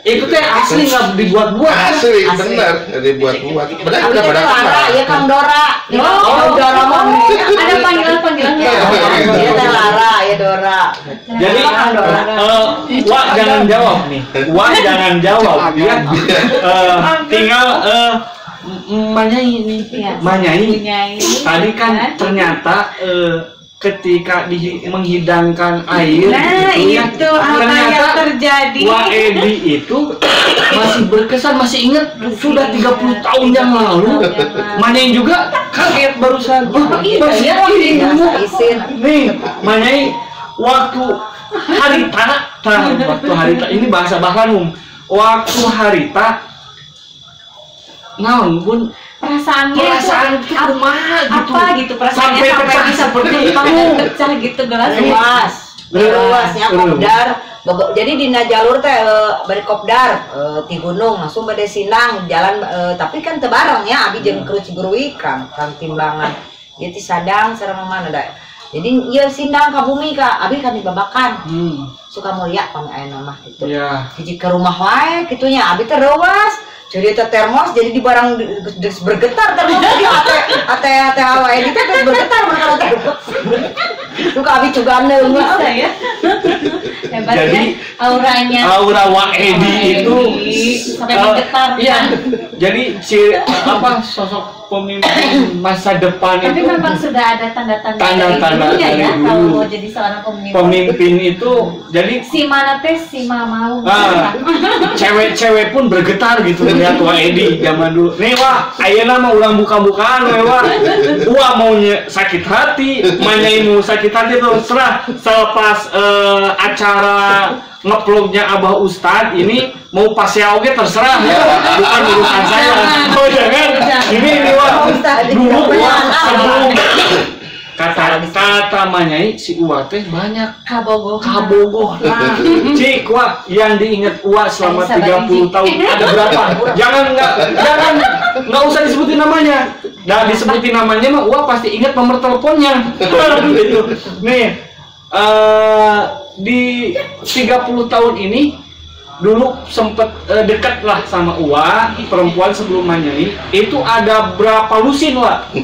Itu teh asli nggak dibuat-buat. Asli, bener, dibuat-buat. Bener udah pada Lara, ya Kang Dora. Dora mah. Ada panggilan-panggilannya. Ya Teh Lara, ya Dora. Jadi, Wak jangan jawab nih. Wak jangan jawab ya. Tinggal Manyai ini. Manyai. Tadi kan ternyata ketika menghidangkan air itu apa yang terjadi? Wak Edi itu masih berkesan, masih ingat sudah 30 tahun yang lalu. Manyai juga kaget barusan. Masih ingat. Nih, Manyai waktu harita, ini bahasa Bahlanum. Waktu harita naon pun perasaan kumaha gitu. Apa gitu perasaannya sampai pecah seperti itu. Pecah gitu gelas. Luasnya kopdar. Jadi dina jalur teh bari kopdar ti gunung langsung bade Sinang jalan tapi kan teu bareng ya abi jeung Ciguruwik kan timbangan. Ieu ti Sadang sareng mana da. Jadi iya sindang ka bumi ka abi kan dibabakan. Suka mulia pang aya nama itu. Iya. Hiji ke rumah wae kitunya abi teh reuwas. Jadi teh termos jadi di barang bergetar termos jadi ate wae di teh bergetar mun termos. Suka abi cuganeung Bisa ya. Hebat Jadi, ya auranya. Aura Waedi itu sampai bergetar. Iya. Jadi sosok pemimpin masa depan Tapi itu memang sudah ada tanda-tanda Tanda-tanda dulunya dari ya dulu. kalau mau jadi seorang pemimpin. pemimpin itu jadi Si mana teh si mau. cewek-cewek pun bergetar gitu melihat Waedi zaman dulu. Nih wah, ayeuna mah urang buka-bukaan we wah. Wah maunya sakit hati, manyai mau sakit hati terus serah selepas acara ngeplognya Abah Ustad ini mau pasya oke terserah ya, bukan urusan saya. Oh jangan, ini wah dulu wah sebelum kata manyai si Uwa teh banyak kabogoh lah. Cik wah yang diingat Uwa selama 30 tahun ada berapa? Jangan nggak usah disebutin namanya. Dah disebutin namanya mah Uwa pasti ingat nomor teleponnya. Gitu. Nih di 30 tahun ini dulu sempet dekat lah sama Uwa, perempuan sebelum manyai itu ada berapa lusin Wak?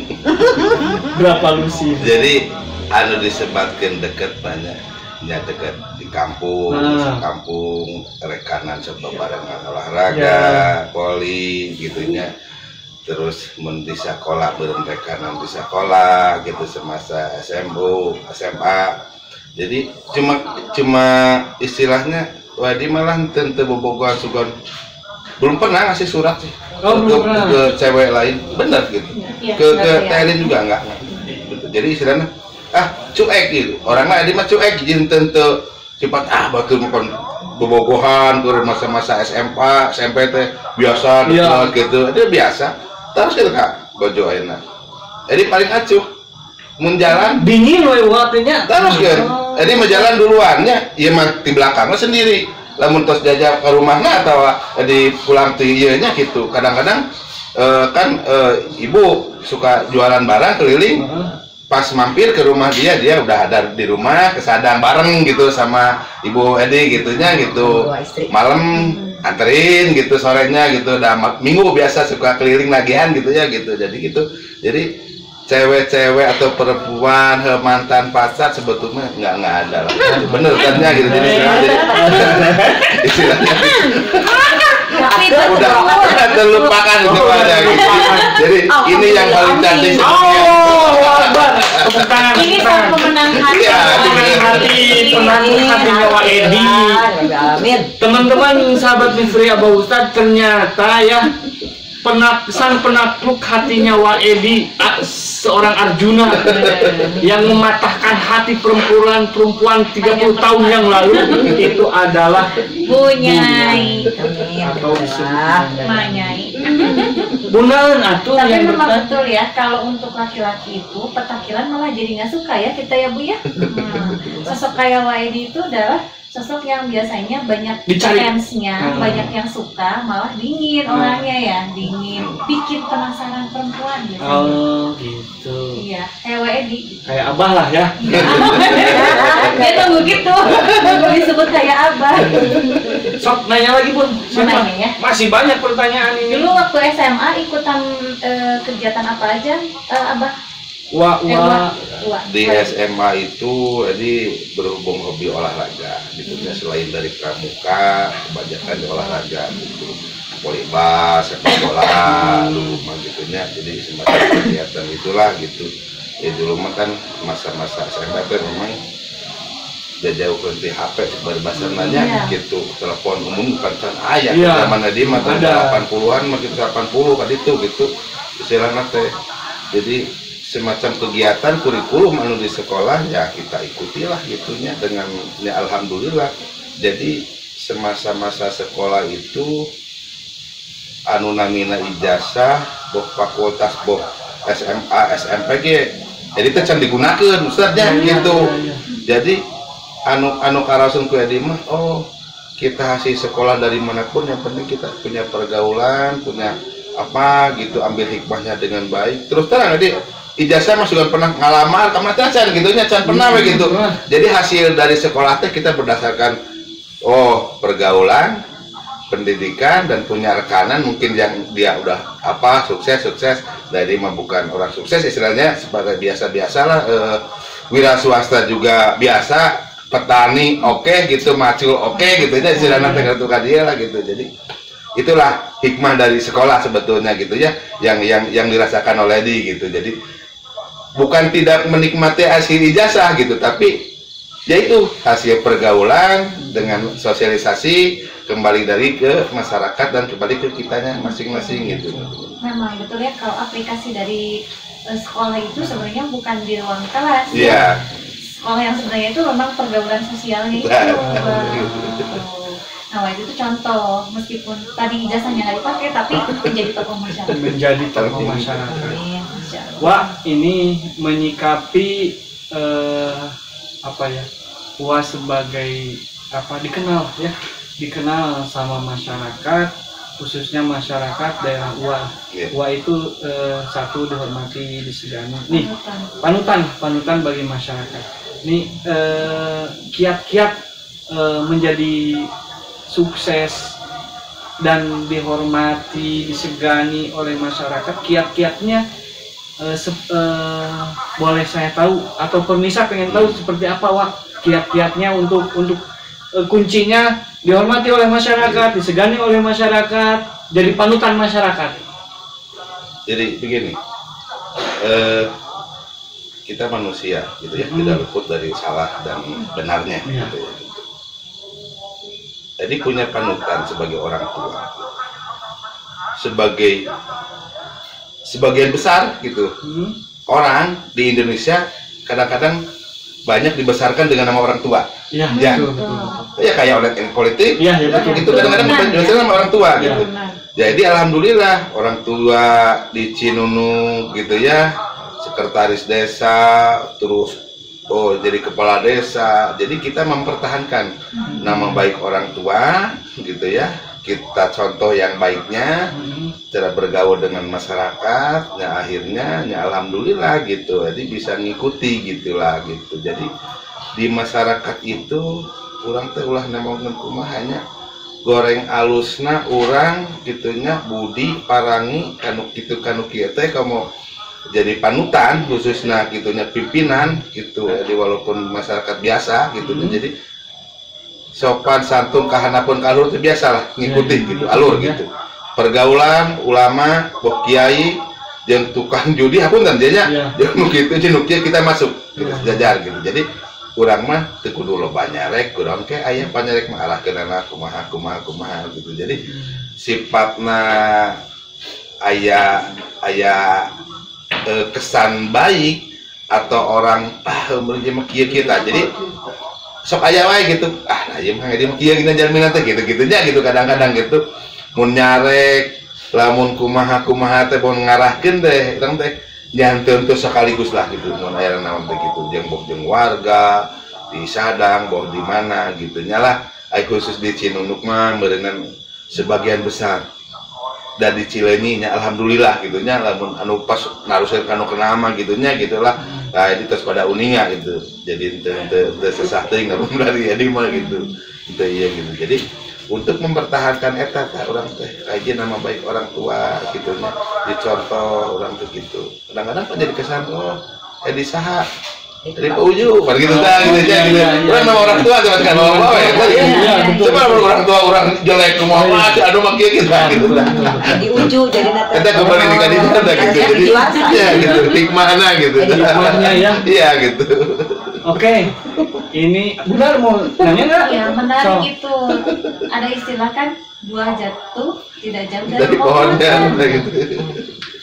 Berapa lusin? Jadi anu disebatkan deket banyak, ya deket di kampung, kampung rekanan sebabarengan olahraga, poli gitunya. Terus mun di sekolah bareng rekanan di sekolah gitu semasa SMU, SMA. Jadi cuma istilahnya Wadi malah tentu bobogohan sugan belum pernah ngasih surat sih ke cewek lain bener gitu ke Telin juga enggak gitu. Jadi istilahnya cuek gitu orang lain mah cuek jadi tentu cepat batu bukan bobogohan ke masa-masa SMP teh biasa gitu itu biasa terus gitu kak bojo ayeuna jadi paling acuh mun jalan dingin we waktunya terus kan jadi mau jalan duluannya iya mah di belakangnya sendiri lamun tos jajak ke rumahnya atau di pulang ti nya gitu kadang-kadang ibu suka jualan barang keliling pas mampir ke rumah dia udah ada di rumah kesadang bareng gitu sama ibu Edi gitunya gitu malam anterin gitu sorenya gitu minggu biasa suka keliling lagian gitu ya gitu jadi cewek-cewek atau perempuan mantan pacar sebetulnya nggak ada lah bener katanya gitu jadi istilahnya udah terlupakan itu ada gitu jadi ini yang paling cantik ini sang pemenang hati hatinya Waedi. Teman-teman sahabat Misteri Abah Ustad ternyata ya sang penakluk hatinya Waedi seorang Arjuna yang mematahkan hati perempuan 30 tahun yang lalu itu adalah Bunyai atau Manyai. Bunan atuh Tapi yang memang bertanya. betul ya kalau untuk laki-laki itu petakilan malah jadi nggak suka ya kita ya Bu ya. Sosok kayak Waedi itu adalah sosok yang biasanya banyak Dicari. fansnya, banyak yang suka, malah dingin orangnya ya, dingin, bikin penasaran perempuan biasanya. Oh gitu. Iya, kayak Waedi. Kayak Abah lah ya. Dia tunggu gitu, tunggu disebut kayak Abah. Sok nanya lagi Bun. Mau nanya ya? Masih banyak pertanyaan ini. Dulu waktu SMA ikutan kegiatan apa aja, Abah? Wah. di SMA itu jadi berhubung hobi olahraga gitu ya selain dari pramuka kebanyakan di olahraga gitu volleyball sepak bola dulu mah gitunya jadi semacam kegiatan itulah gitu ya dulu mah kan masa-masa SMA itu memang jauh ke HP berbahasa nanya gitu telepon umum bukan kan ayah zaman tadi mah tahun 80-an mah kita 80 kan itu gitu istilahnya teh jadi semacam kegiatan kurikulum anu di sekolah ya kita ikutilah gitunya dengan ya alhamdulillah jadi semasa-masa sekolah itu anu namina ijazah boh fakultas boh SMA SMP jadi itu can digunakan Ustadznya gitu jadi anu karasun ku edi mah kita hasil sekolah dari manapun yang penting kita punya pergaulan punya apa gitu ambil hikmahnya dengan baik terus terang adik ijazah mah sudah pernah ngalamar ka mana can gitu nya can pernah we gitu. Jadi hasil dari sekolah teh kita berdasarkan pergaulan, pendidikan dan punya rekanan mungkin yang dia udah sukses dari mah bukan orang sukses istilahnya sebagai biasa-biasalah wira swasta juga biasa, petani gitu, macul gitu ya istilahnya teh gitu ka dia lah gitu. Jadi itulah hikmah dari sekolah sebetulnya gitu ya yang dirasakan oleh Edi gitu. Jadi bukan tidak menikmati hasil ijazah gitu, tapi yaitu hasil pergaulan dengan sosialisasi kembali dari ke masyarakat dan kembali ke kitanya masing-masing gitu. Memang betul ya, kalau aplikasi dari sekolah itu sebenarnya bukan di ruang kelas. Iya. Sekolah yang sebenarnya itu memang pergaulan sosialnya itu. Nah, itu tuh contoh, meskipun tadi ijazahnya nggak dipakai, tapi menjadi tokoh masyarakat. Menjadi tokoh masyarakat. Wah, ini menyikapi Wah sebagai dikenal sama masyarakat, khususnya masyarakat daerah Wah. Wah itu satu dihormati, disegani. Nih, panutan bagi masyarakat. Nih kiat-kiat menjadi sukses dan dihormati, disegani oleh masyarakat, kiat-kiatnya boleh saya tahu atau Permisa pengen tahu seperti apa Wak kiat-kiatnya untuk kuncinya dihormati oleh masyarakat, disegani oleh masyarakat, jadi panutan masyarakat. Jadi begini, kita manusia gitu ya, tidak luput dari salah dan benarnya gitu ya. Jadi punya panutan sebagai orang tua, sebagian besar gitu orang di Indonesia kadang-kadang banyak dibesarkan dengan nama orang tua. Ya, betul. Ya kayak oleh politik, betul. Itu kadang-kadang dibesarkan sama orang tua gitu. Jadi alhamdulillah orang tua di Cinunuk gitu ya, sekretaris desa, terus jadi kepala desa. Jadi kita mempertahankan nama baik orang tua gitu ya. Kita contoh yang baiknya, cara bergaul dengan masyarakat, akhirnya alhamdulillah gitu, jadi bisa ngikuti gitulah gitu. Jadi di masyarakat itu orang teh ulah nemongan kumahanya goreng alusna orang gitunya budi parangi kanuk kieu teh kamu jadi panutan khususnya gitunya pimpinan gitu. Jadi walaupun masyarakat biasa gitu, jadi sopan santun kahanapun kalur itu biasalah ngikuti gitu alur gitu. Pergaulan ulama boh kiai jeung tukang judi hapunten jadinya jeung kitu cenuk kita masuk gitu sejajar gitu. Jadi urang mah teu kudu loba nyarek, urang ke aya panyarek mah arahkeunana kumaha gitu. Jadi sifatna aya kesan baik atau orang menuju kieu kita. Jadi sok aya wae gitu. Nah ieu mah di kieu gina jaminan teh gitu-gitunya gitu kadang-kadang gitu. Mun nyarek lamun kumaha teh mun ngarahkeun teh urang teh nyanteun teh sekaligus lah gitu. Mun aya naon teh gitu jeung warga di Sadang boh di mana gitu nyalah ai khusus di Cinunuk mah meureunna sebagian besar dan di Cileunyi nya alhamdulillah gitu nya lamun anu pas naruskeun kanu kenama gitu nya gitulah. Nah, itu terus pada uninga gitu. Jadi ente sesah teuing namun dari jadi mah gitu. Itu iya gitu. Jadi untuk mempertahankan eta orang teh rajin nama baik orang tua gitu nya. Dicontoh orang tuh gitu. Kadang-kadang kan jadi kesan di saha dari Pak Uju, pada gitu dah gitu aja gitu. Orang nama orang tua cuma kan orang tua ya. Coba orang tua orang jelek semua mati aduh makia kita gitu dah. Di Uju jadi nanti. Kita kembali di kadi dah gitu. Jadi ya gitu hikmahna gitu. Hikmahnya ya. Iya gitu. Oke. Ini benar mau nanya enggak? Ya, menarik itu. Ada istilah kan buah jatuh tidak jauh Dari pohonnya gitu.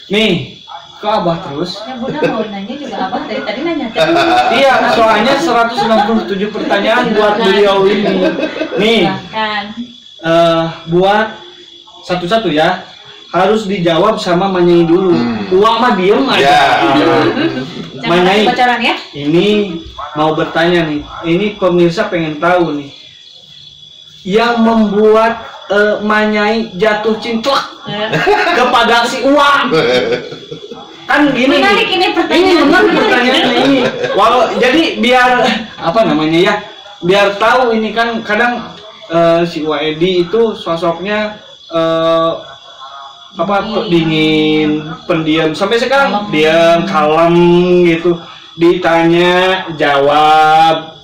Nih, ke Abah terus. Ya Bunda mau nanya juga Abah dari tadi nanya. Iya, soalnya 167 pertanyaan buat beliau ini. Nih, buat satu-satu ya. Harus dijawab sama Manyai dulu. Uang mah diem aja. Manyai. Bocoran ya? Ini mau bertanya nih. Ini pemirsa pengen tahu nih. Yang membuat Manyai jatuh cinta kepada si Uang. kan gini Menarik ini menarik pertanyaannya ini. Walau jadi biar apa namanya ya, biar tahu ini kan kadang si Waedi itu sosoknya dingin, pendiam, sampai sekarang diam, kalem gitu, ditanya jawab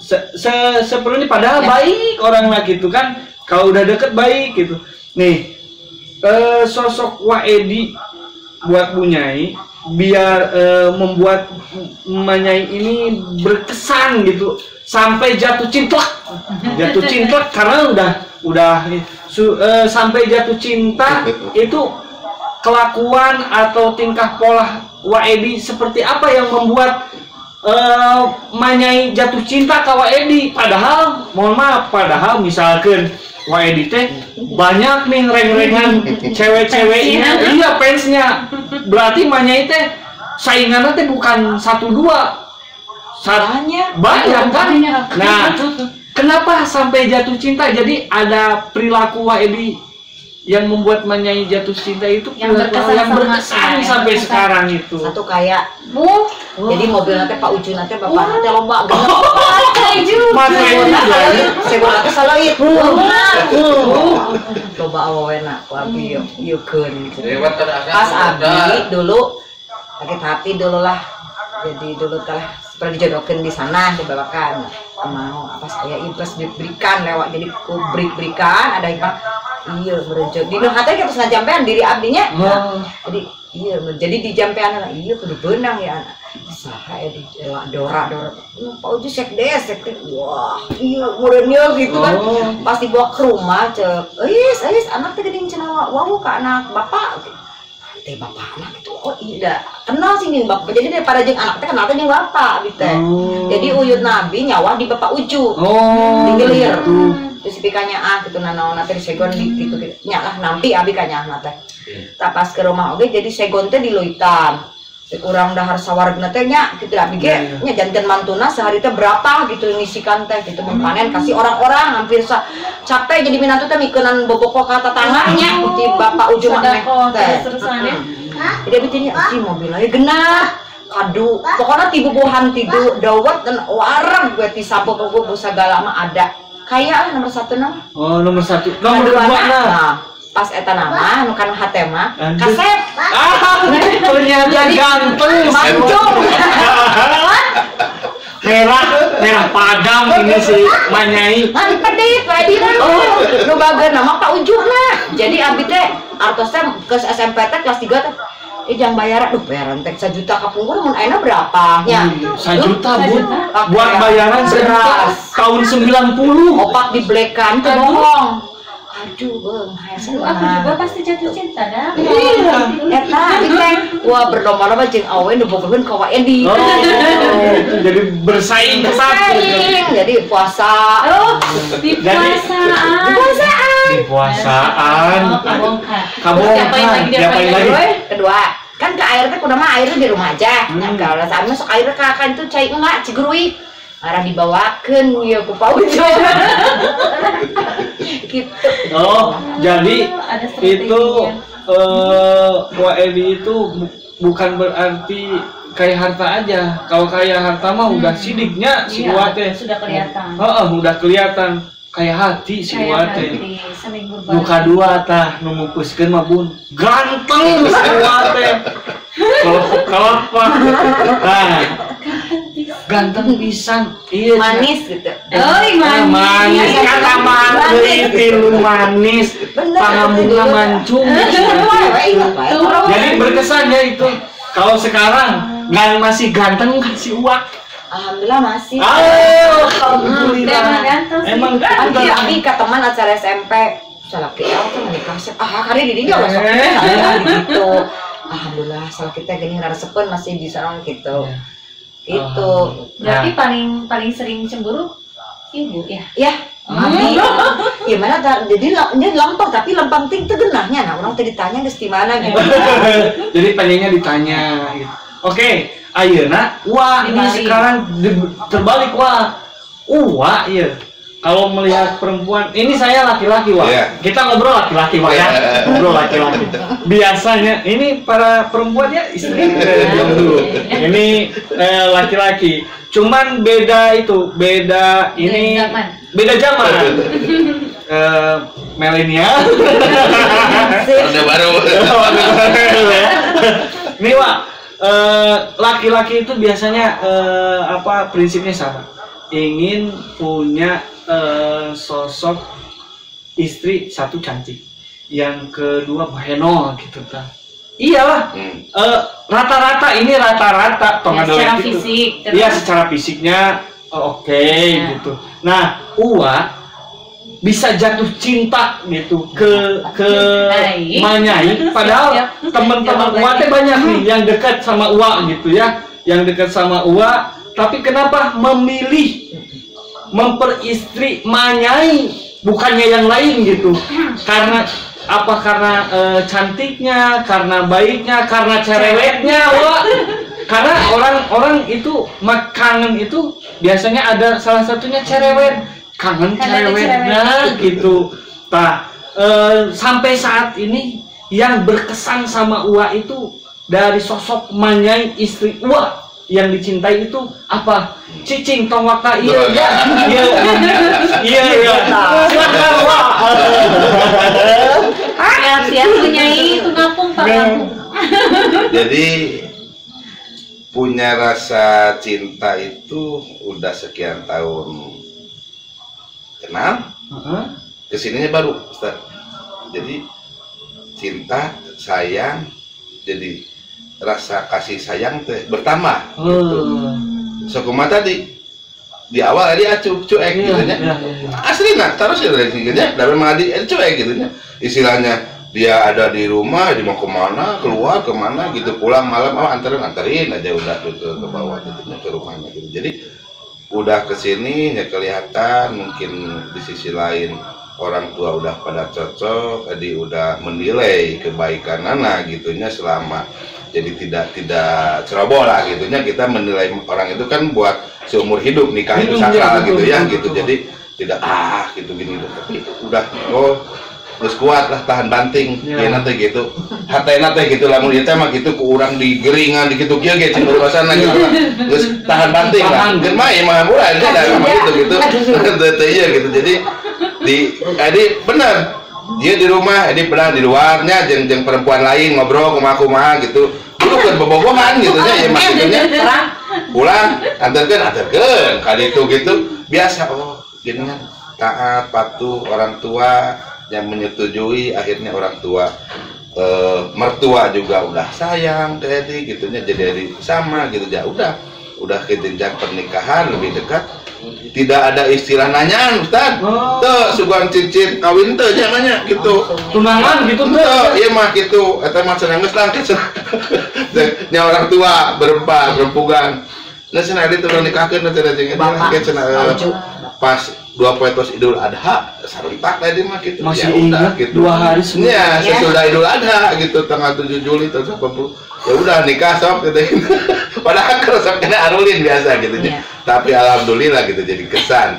seperti padahal baik orangnya gitu kan, kalau udah deket baik gitu. Nih sosok Waedi buat Bu Nyai biar membuat Nyai ini berkesan gitu sampai jatuh cinta karena udah sampai jatuh cinta itu kelakuan atau tingkah pola Waedi seperti apa yang membuat Nyai jatuh cinta ke Waedi, padahal mohon maaf, padahal misalkan Waedi teh banyak nih reng-rengan cewek-ceweknya, iya fansnya, berarti Nyai teh saingannya teh bukan 1-2, banyak kan. Nah, kenapa sampai jatuh cinta? Jadi ada perilaku Waedi yang membuat Nyai jatuh cinta itu yang berkesan sampai sekarang itu. Satu kayak jadi mobil nanti Pak Uju nanti bapak nanti lomba segon nanti salah itu coba awalnya wabi yukeun pas Abi dulu sakit hati dulu lah, jadi dulu telah seperti dijodohkan di sana dibawakan mau apa saya impress diberikan lewat, jadi ku berikan ada yang iya merujuk di hati kita setengah jampean diri abdinya jadi iya jadi di jampean iya kudu benang ya anak saha ya di Dora Pak Uju sek des wah iya murenya gitu kan pas dibawa ke rumah cek eis anak teh geuning cenah wawu ka anak bapak teh bapak anak itu oh iya kenal sih nih bapak, jadi daripada jeung anak teh kenal teh jeung bapak gitu jadi uyut nabi nyawa di Bapak Uju di gelir terus pikanya gitu nanaon teh segon gitu nya lah nampi abi kanya teh tak pas ke rumah oge jadi segon teh di Loitan urang dahar sawargna teh nya gitu abi ge nya janten mantuna sehari teh berapa gitu ngisikan teh gitu mempanen kasih orang-orang hampir capek jadi minantu teh mikeun boboko ka tetangganya di Bapak Uju mah teh jadi abi teh si mobilnya genah kadu pokoknya tibubuhan tidu dawet dan warang gue ti sabok gue segala mah ada kayak nomor 1 nama nomor 1 nomor 2 nah pas eta nama nu kan hate mah kasep ternyata ganteng mancung merah padam ini si Nyai pedit Waedi nu bageun nama Pak Uju na jadi abi teh artos teh ke SMP teh kelas 3 teh jangan bayaran bayaran teh 1 juta kapungkur mun ayeuna berapa nya 1 juta buat bayaran tahun 90 opak diblekan teh bohong. Aduh, aku juga pasti jatuh cinta dah. Iya, eta teh wah berlomba-lomba jeung awe nu bogoheun ka Waedi. Jadi bersaing ketat. Jadi puasa. Di puasaan. Kabongkar. Diapain lagi? Kedua, kan ke air teh kudu mah airnya di rumah aja. Nah, kalau saat masuk air ka kan itu cai enggak ciguruik. Arah dibawakeun ya ku Pak Uju. Gitu. Oh, jadi itu Waedi itu bukan berarti kayak harta aja. Kalau kayak harta mah udah sidiknya si Wate. Sudah kelihatan. Udah kelihatan. Kayak hati si Wate. Muka 2 tah nu mupuskeun mah Bun. Ganteng si Wate. Kalau apa? Nah, ganteng pisan. Iya, manis gitu. Manis kata manis, tilu manis. Pangamunna mancung. Jadi berkesan ya itu. Kalau sekarang nggak masih ganteng kasih uang. Alhamdulillah masih. Alhamdulillah. Emang ganteng. Abi ke teman acara SMP. Salah KL tuh menikah sih. Hari di dia langsung gitu. Alhamdulillah salah kita gini ngaresepeun masih bisa gitu. Itu. Berarti paling sering cemburu ibu ya? Ya. Abi. Gimana jadi dia lempeng tapi lempeng ting teu geunahnya. Nah, orang teh ditanya geus di mana gitu. Jadi pengennya ditanya gitu. Oke, ayeuna wah ini sekarang terbalik wah. Iya. kalau melihat perempuan, ini saya laki-laki Wak. Iya. Kita ngobrol laki-laki Wak ya. Ngobrol laki-laki. Biasanya ini para perempuan ya istri dulu. Ini laki-laki. Cuman beda itu, beda ini beda zaman. Milenial. Orde baru. Nih Wak, laki-laki itu biasanya apa prinsipnya sama, ingin punya sosok istri satu cantik, yang kedua bahenol gitu kan. Iyalah, rata-rata ini rata-rata Ya, secara gitu. fisik. Iya secara fisiknya oke, gitu. Nah, Uwa bisa jatuh cinta gitu ke Manyai, padahal teman-teman Uwa teh banyak nih yang dekat sama Uwa gitu ya, yang dekat sama Uwa, tapi kenapa memilih memperistri Manyai bukannya yang lain gitu? Karena apa? Karena cantiknya, karena baiknya, karena cerewetnya, Wak. Karena orang-orang itu kangen itu biasanya ada salah satunya cerewet, kangen cerewetnya gitu. Nah, sampai saat ini yang berkesan sama Uwa itu dari sosok Manyai istri Uwa yang dicintai itu apa? Cicing tong wakta iya silakan Wak. Siap Nyai itu ngapung Pak ngapung. Jadi punya rasa cinta itu udah sekian tahun kenal, kesininya baru Ustaz. Jadi cinta, sayang, jadi rasa kasih sayang teh bertambah gitu. Sokuma tadi di awal dia cuek gitu nya. Asli nak terus ya dari sini nya, tapi malah di cuek gitu nya. Istilahnya dia ada di rumah, dia mau kemana, keluar kemana gitu, pulang malam anterin aja udah gitu ke bawah gitu ke rumahnya gitu. Jadi udah kesini ya kelihatan, mungkin di sisi lain orang tua udah pada cocok, jadi udah menilai kebaikan anak gitunya selama jadi tidak ceroboh lah gitunya. Kita menilai orang itu kan buat seumur hidup, nikah itu sakral gitu ya gitu. Jadi tidak gitu gini tapi udah terus kuat lah tahan banting ya nanti gitu hati nanti gitu lah mulai mah gitu ku urang di geringan di gitu kia gitu cuma sana gitu terus tahan banting lah gemai mah mulai ada gitu iya gitu. Jadi benar dia di rumah benar di luarnya jeng perempuan lain ngobrol kumaha gitu dulu kan bobogohan gitu ya maksudnya pulang antarkan kali itu gitu biasa gini kan taat patuh orang tua yang menyetujui, akhirnya orang tua mertua juga udah sayang jadi gitunya, jadi sama gitu ya udah ke jenjang pernikahan lebih dekat, tidak ada istilah nanyaan Ustaz. Tuh suguhan cincin kawin tuh namanya gitu tunangan gitu tuh iya mah gitu eta mah cenah geus lah nya orang tua berempugan nah cenah itu nikahkeun cenah jeung pas 2 poe tos Idul Adha serentak tadi mah gitu. Masih ya udah gitu 2 hari sebelum ya sesudah Idul Adha gitu tanggal 7 Juli tahun 80 ya udah nikah sok gitu. Padahal kalau sok kena arulin biasa gitu ya. Tapi alhamdulillah gitu jadi kesan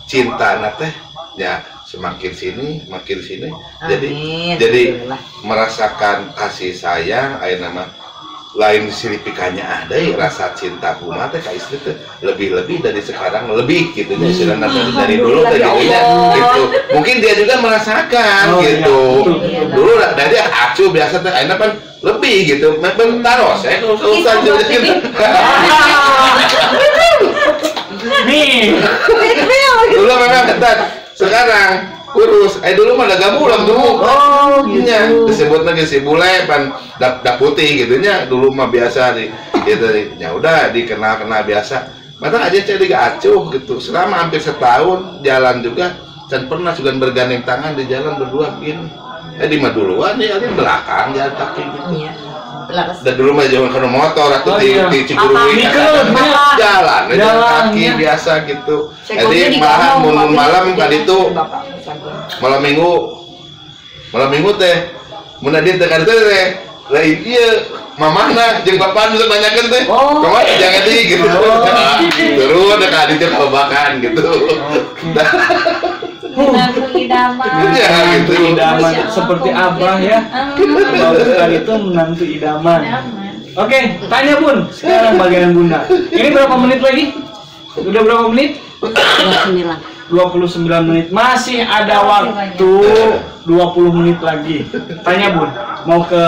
cinta teh ya semakin sini makin sini. Jadi merasakan kasih sayang aya nama lain siripikannya ada rasa cinta rumah teh ka istri teh lebih dari sekarang lebih gitu nya istilahna dari dulu teh gitu mungkin dia juga merasakan gitu dulu dari acuh biasa teh ayeuna kan lebih gitu taros saya usah gitu nih dulu memang ketat sekarang kurus, dulu mah dagang ulang dulu. Gitu. Disebutnya si bule pan dak putih gitunya. Dulu mah biasa gitu. Ya udah dikenal biasa. Mata aja jadi gak acuh gitu. Selama hampir setahun jalan juga dan pernah juga bergandeng tangan di jalan berdua gini. Di mah duluan ya di belakang jalan kaki gitu. Dan dulu mah jangan kena motor atau di Cigurui jalan kaki biasa gitu. Jadi malam tadi itu malam minggu teh mun dia teh teh lain ieu mamana jeung bapak nu nanyakeun teh. Oh. Kumaha jangan di gitu. Turun da ka dieu babakan gitu. Menantu idaman. Ya gitu. Idaman Masya Allah, seperti kok abah gitu? ya. Abah Ustad itu menantu idaman. Idaman. Oke, tanya Bun, sekarang bagian Bunda. Ini berapa menit lagi? Udah berapa menit? 29 menit. Masih ada waktu 20 menit lagi. Tanya Bun, mau ke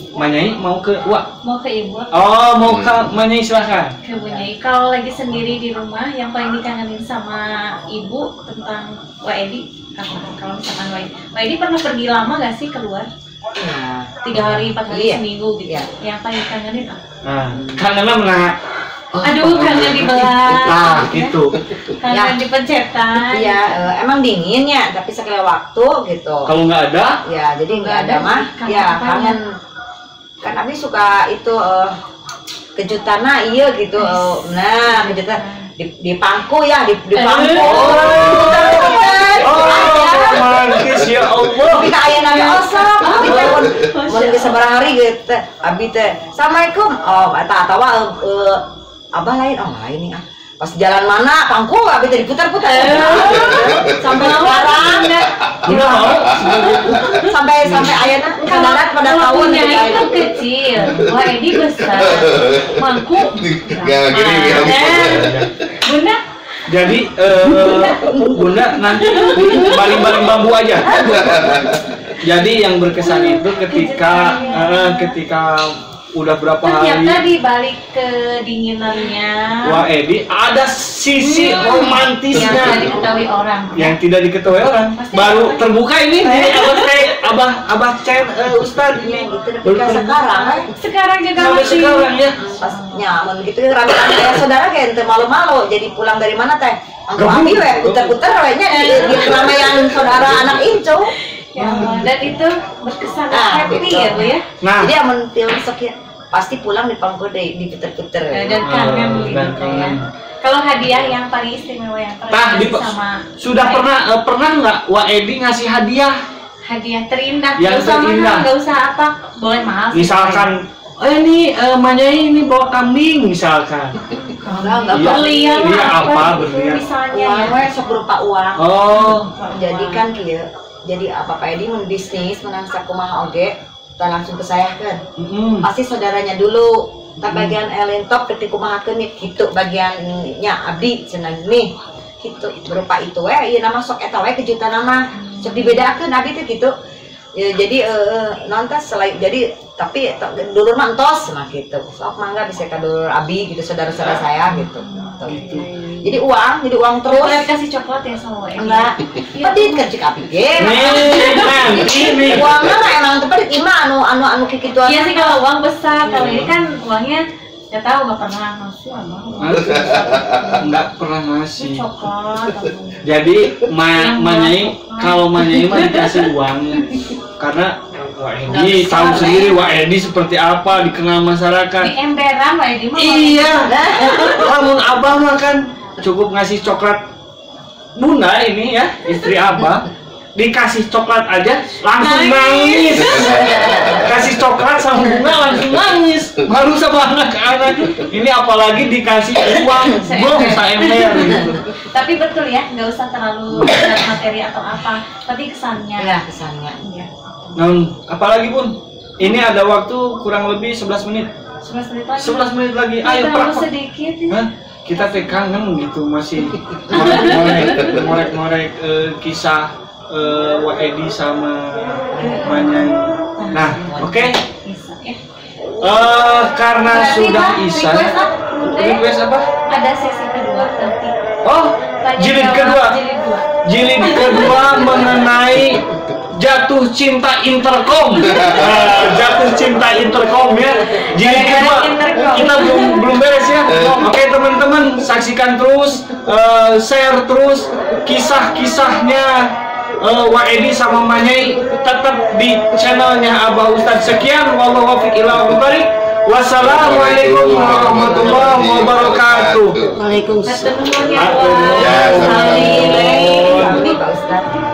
Manyai, mau ke Wak? Mau ke ibu? Oh, mau ke Manyai silahkan. Ke Bunyai. Kalau lagi sendiri di rumah, yang paling dikangenin sama ibu tentang Wak Edi apa? Kalau misalkan Wak Edi pernah pergi lama gak sih keluar? Nah, 3 hari, 4 hari, Iya. seminggu gitu. Iya. Yang paling dikangenin apa? Nah, kangennya mana? Aduh, kangen dibelah. Ah, gitu. Kangen dipencetan. iya emang dingin ya, tapi sekali waktu gitu. Kalau nggak ada, Ya, jadi nggak Nggak ada ada, mah. kangen Ya, apanya? kangen. Kan Abi suka itu kejutanna iya gitu. Nah, kejutan di pangku ya, di pangku. oh, romantis ya Allah. Tapi ka aya nami osok, abi teh mun geus sabaraha hari gitu. Abi teh, "Assalamualaikum." Oh, eta atawa abah lain, oh lain nih ah. Pas jalan mana pangku abi teh diputar-putar. Sampai sekarang Udah mau? sampai ayeuna kadarat pada Kalau tahun punya gitu. itu kecil, Wak Edi besar. Mangku. Gak gini ya. Bunda, Jadi Bunda nanti baling-baling bambu aja. Jadi yang berkesan itu ketika udah berapa ternyata hari di balik kedinginannya Wak Edi ada sisi yang tidak romantisnya diketahui orang. yang tidak diketahui orang. Pasti Baru ada. terbuka ini abah Chen Ustad ini. Gitu tapi sekarang Sekarang juga Sampai masih. sekarang ya. pas nyaman gitu rame-rame kayak saudara kayak ente malu-malu jadi pulang dari mana teh angku abi we puter-puter we nya di keramaian saudara anak incu Ya Allah, dan itu berkesan Ah, happy gitu. ya Bu ya. Nah, jadi amun film sekian pasti pulang di pangku diputer-puter Dan kangen dan gitu ya. kangen. Kalau hadiah yang paling istimewa yang paling Tah, dikasih sama sudah pernah nggak Wak Edi ngasih hadiah? hadiah terindah, Yang nggak usah terindah. mahal, nggak usah apa, boleh mahal sih. Misalkan, ini Manyai ini bawa kambing misalkan. enggak Iya. berlian Iya, apa apa, gitu, berlian. misalnya uang ya. we sok berupa uang Oh, jadi kan kieu jadi apa Pak Edi mun bisnis menang sakumaha oge kita langsung ke saya kan pasti saudaranya dulu tak bagian elin top ketika kumahakeun gitu bagiannya abdi cenah nih gitu berupa itu we ieu nama sok eta we kejutan nama sok dibedakeun abdi teh gitu ya, jadi nonton selain jadi tapi dulur mah entos mah gitu sok mangga bisa ka dulur abi gitu saudara-saudara saya gitu. Jadi uang terus Boleh kasih coklat ya sama Wak Edi? enggak tadi kerja api ge ini uangnya mah emang tempat imah anu kikitu Iya sih kalau uang besar, kalau ini kan uangnya nggak tahu nggak pernah masuk abang. nggak pernah ngasih. Coklat, abang. Jadi Manyai kalau Manyai mah dikasih uang karena Wak Edi tahu sendiri Wak Edi seperti apa dikenal masyarakat. Di emberan Wak Edi mah. Iya, namun abah mah kan cukup ngasih coklat Bunda ini ya istri abah dikasih coklat aja langsung nangis. Kasih coklat sama bunga langsung nangis. Baru sama anak-anak ini apalagi dikasih uang belum ember gitu. Tapi betul ya, nggak usah terlalu berat materi atau apa, tapi kesannya. ya kesannya Iya. Apalagi Bun, ini ada waktu kurang lebih 11 menit. 11 menit lagi. 11 menit lagi. Ayo terlalu Pak. sedikit ya. Hah? Kita teh kangen gitu masih ngorek kisah Wak Edi sama Manyai. Nah, oke. Bisa ya. Karena Berarti, sudah Bang, Isya. request apa? Bunda, ya? Request apa? Ada sesi kedua nanti. Oh, Tanya jilid jawab, kedua. Jilid 2. Jilid kedua mengenai jatuh cinta interkom. Jatuh cinta interkom ya. Jilid kedua. Interkom. Kita belum beres ya. Oke teman-teman, saksikan terus, share terus kisah-kisahnya Wak Edi sama Manyai tetap di channelnya Abah Ustadz. Sekian, wallahu waffiq ila wabbarik. Wassalamualaikum warahmatullahi wabarakatuh. Waalaikumsalam Ketemu ya, Atur. Wak. Ya, sama-sama. Salim. Pak Ustadz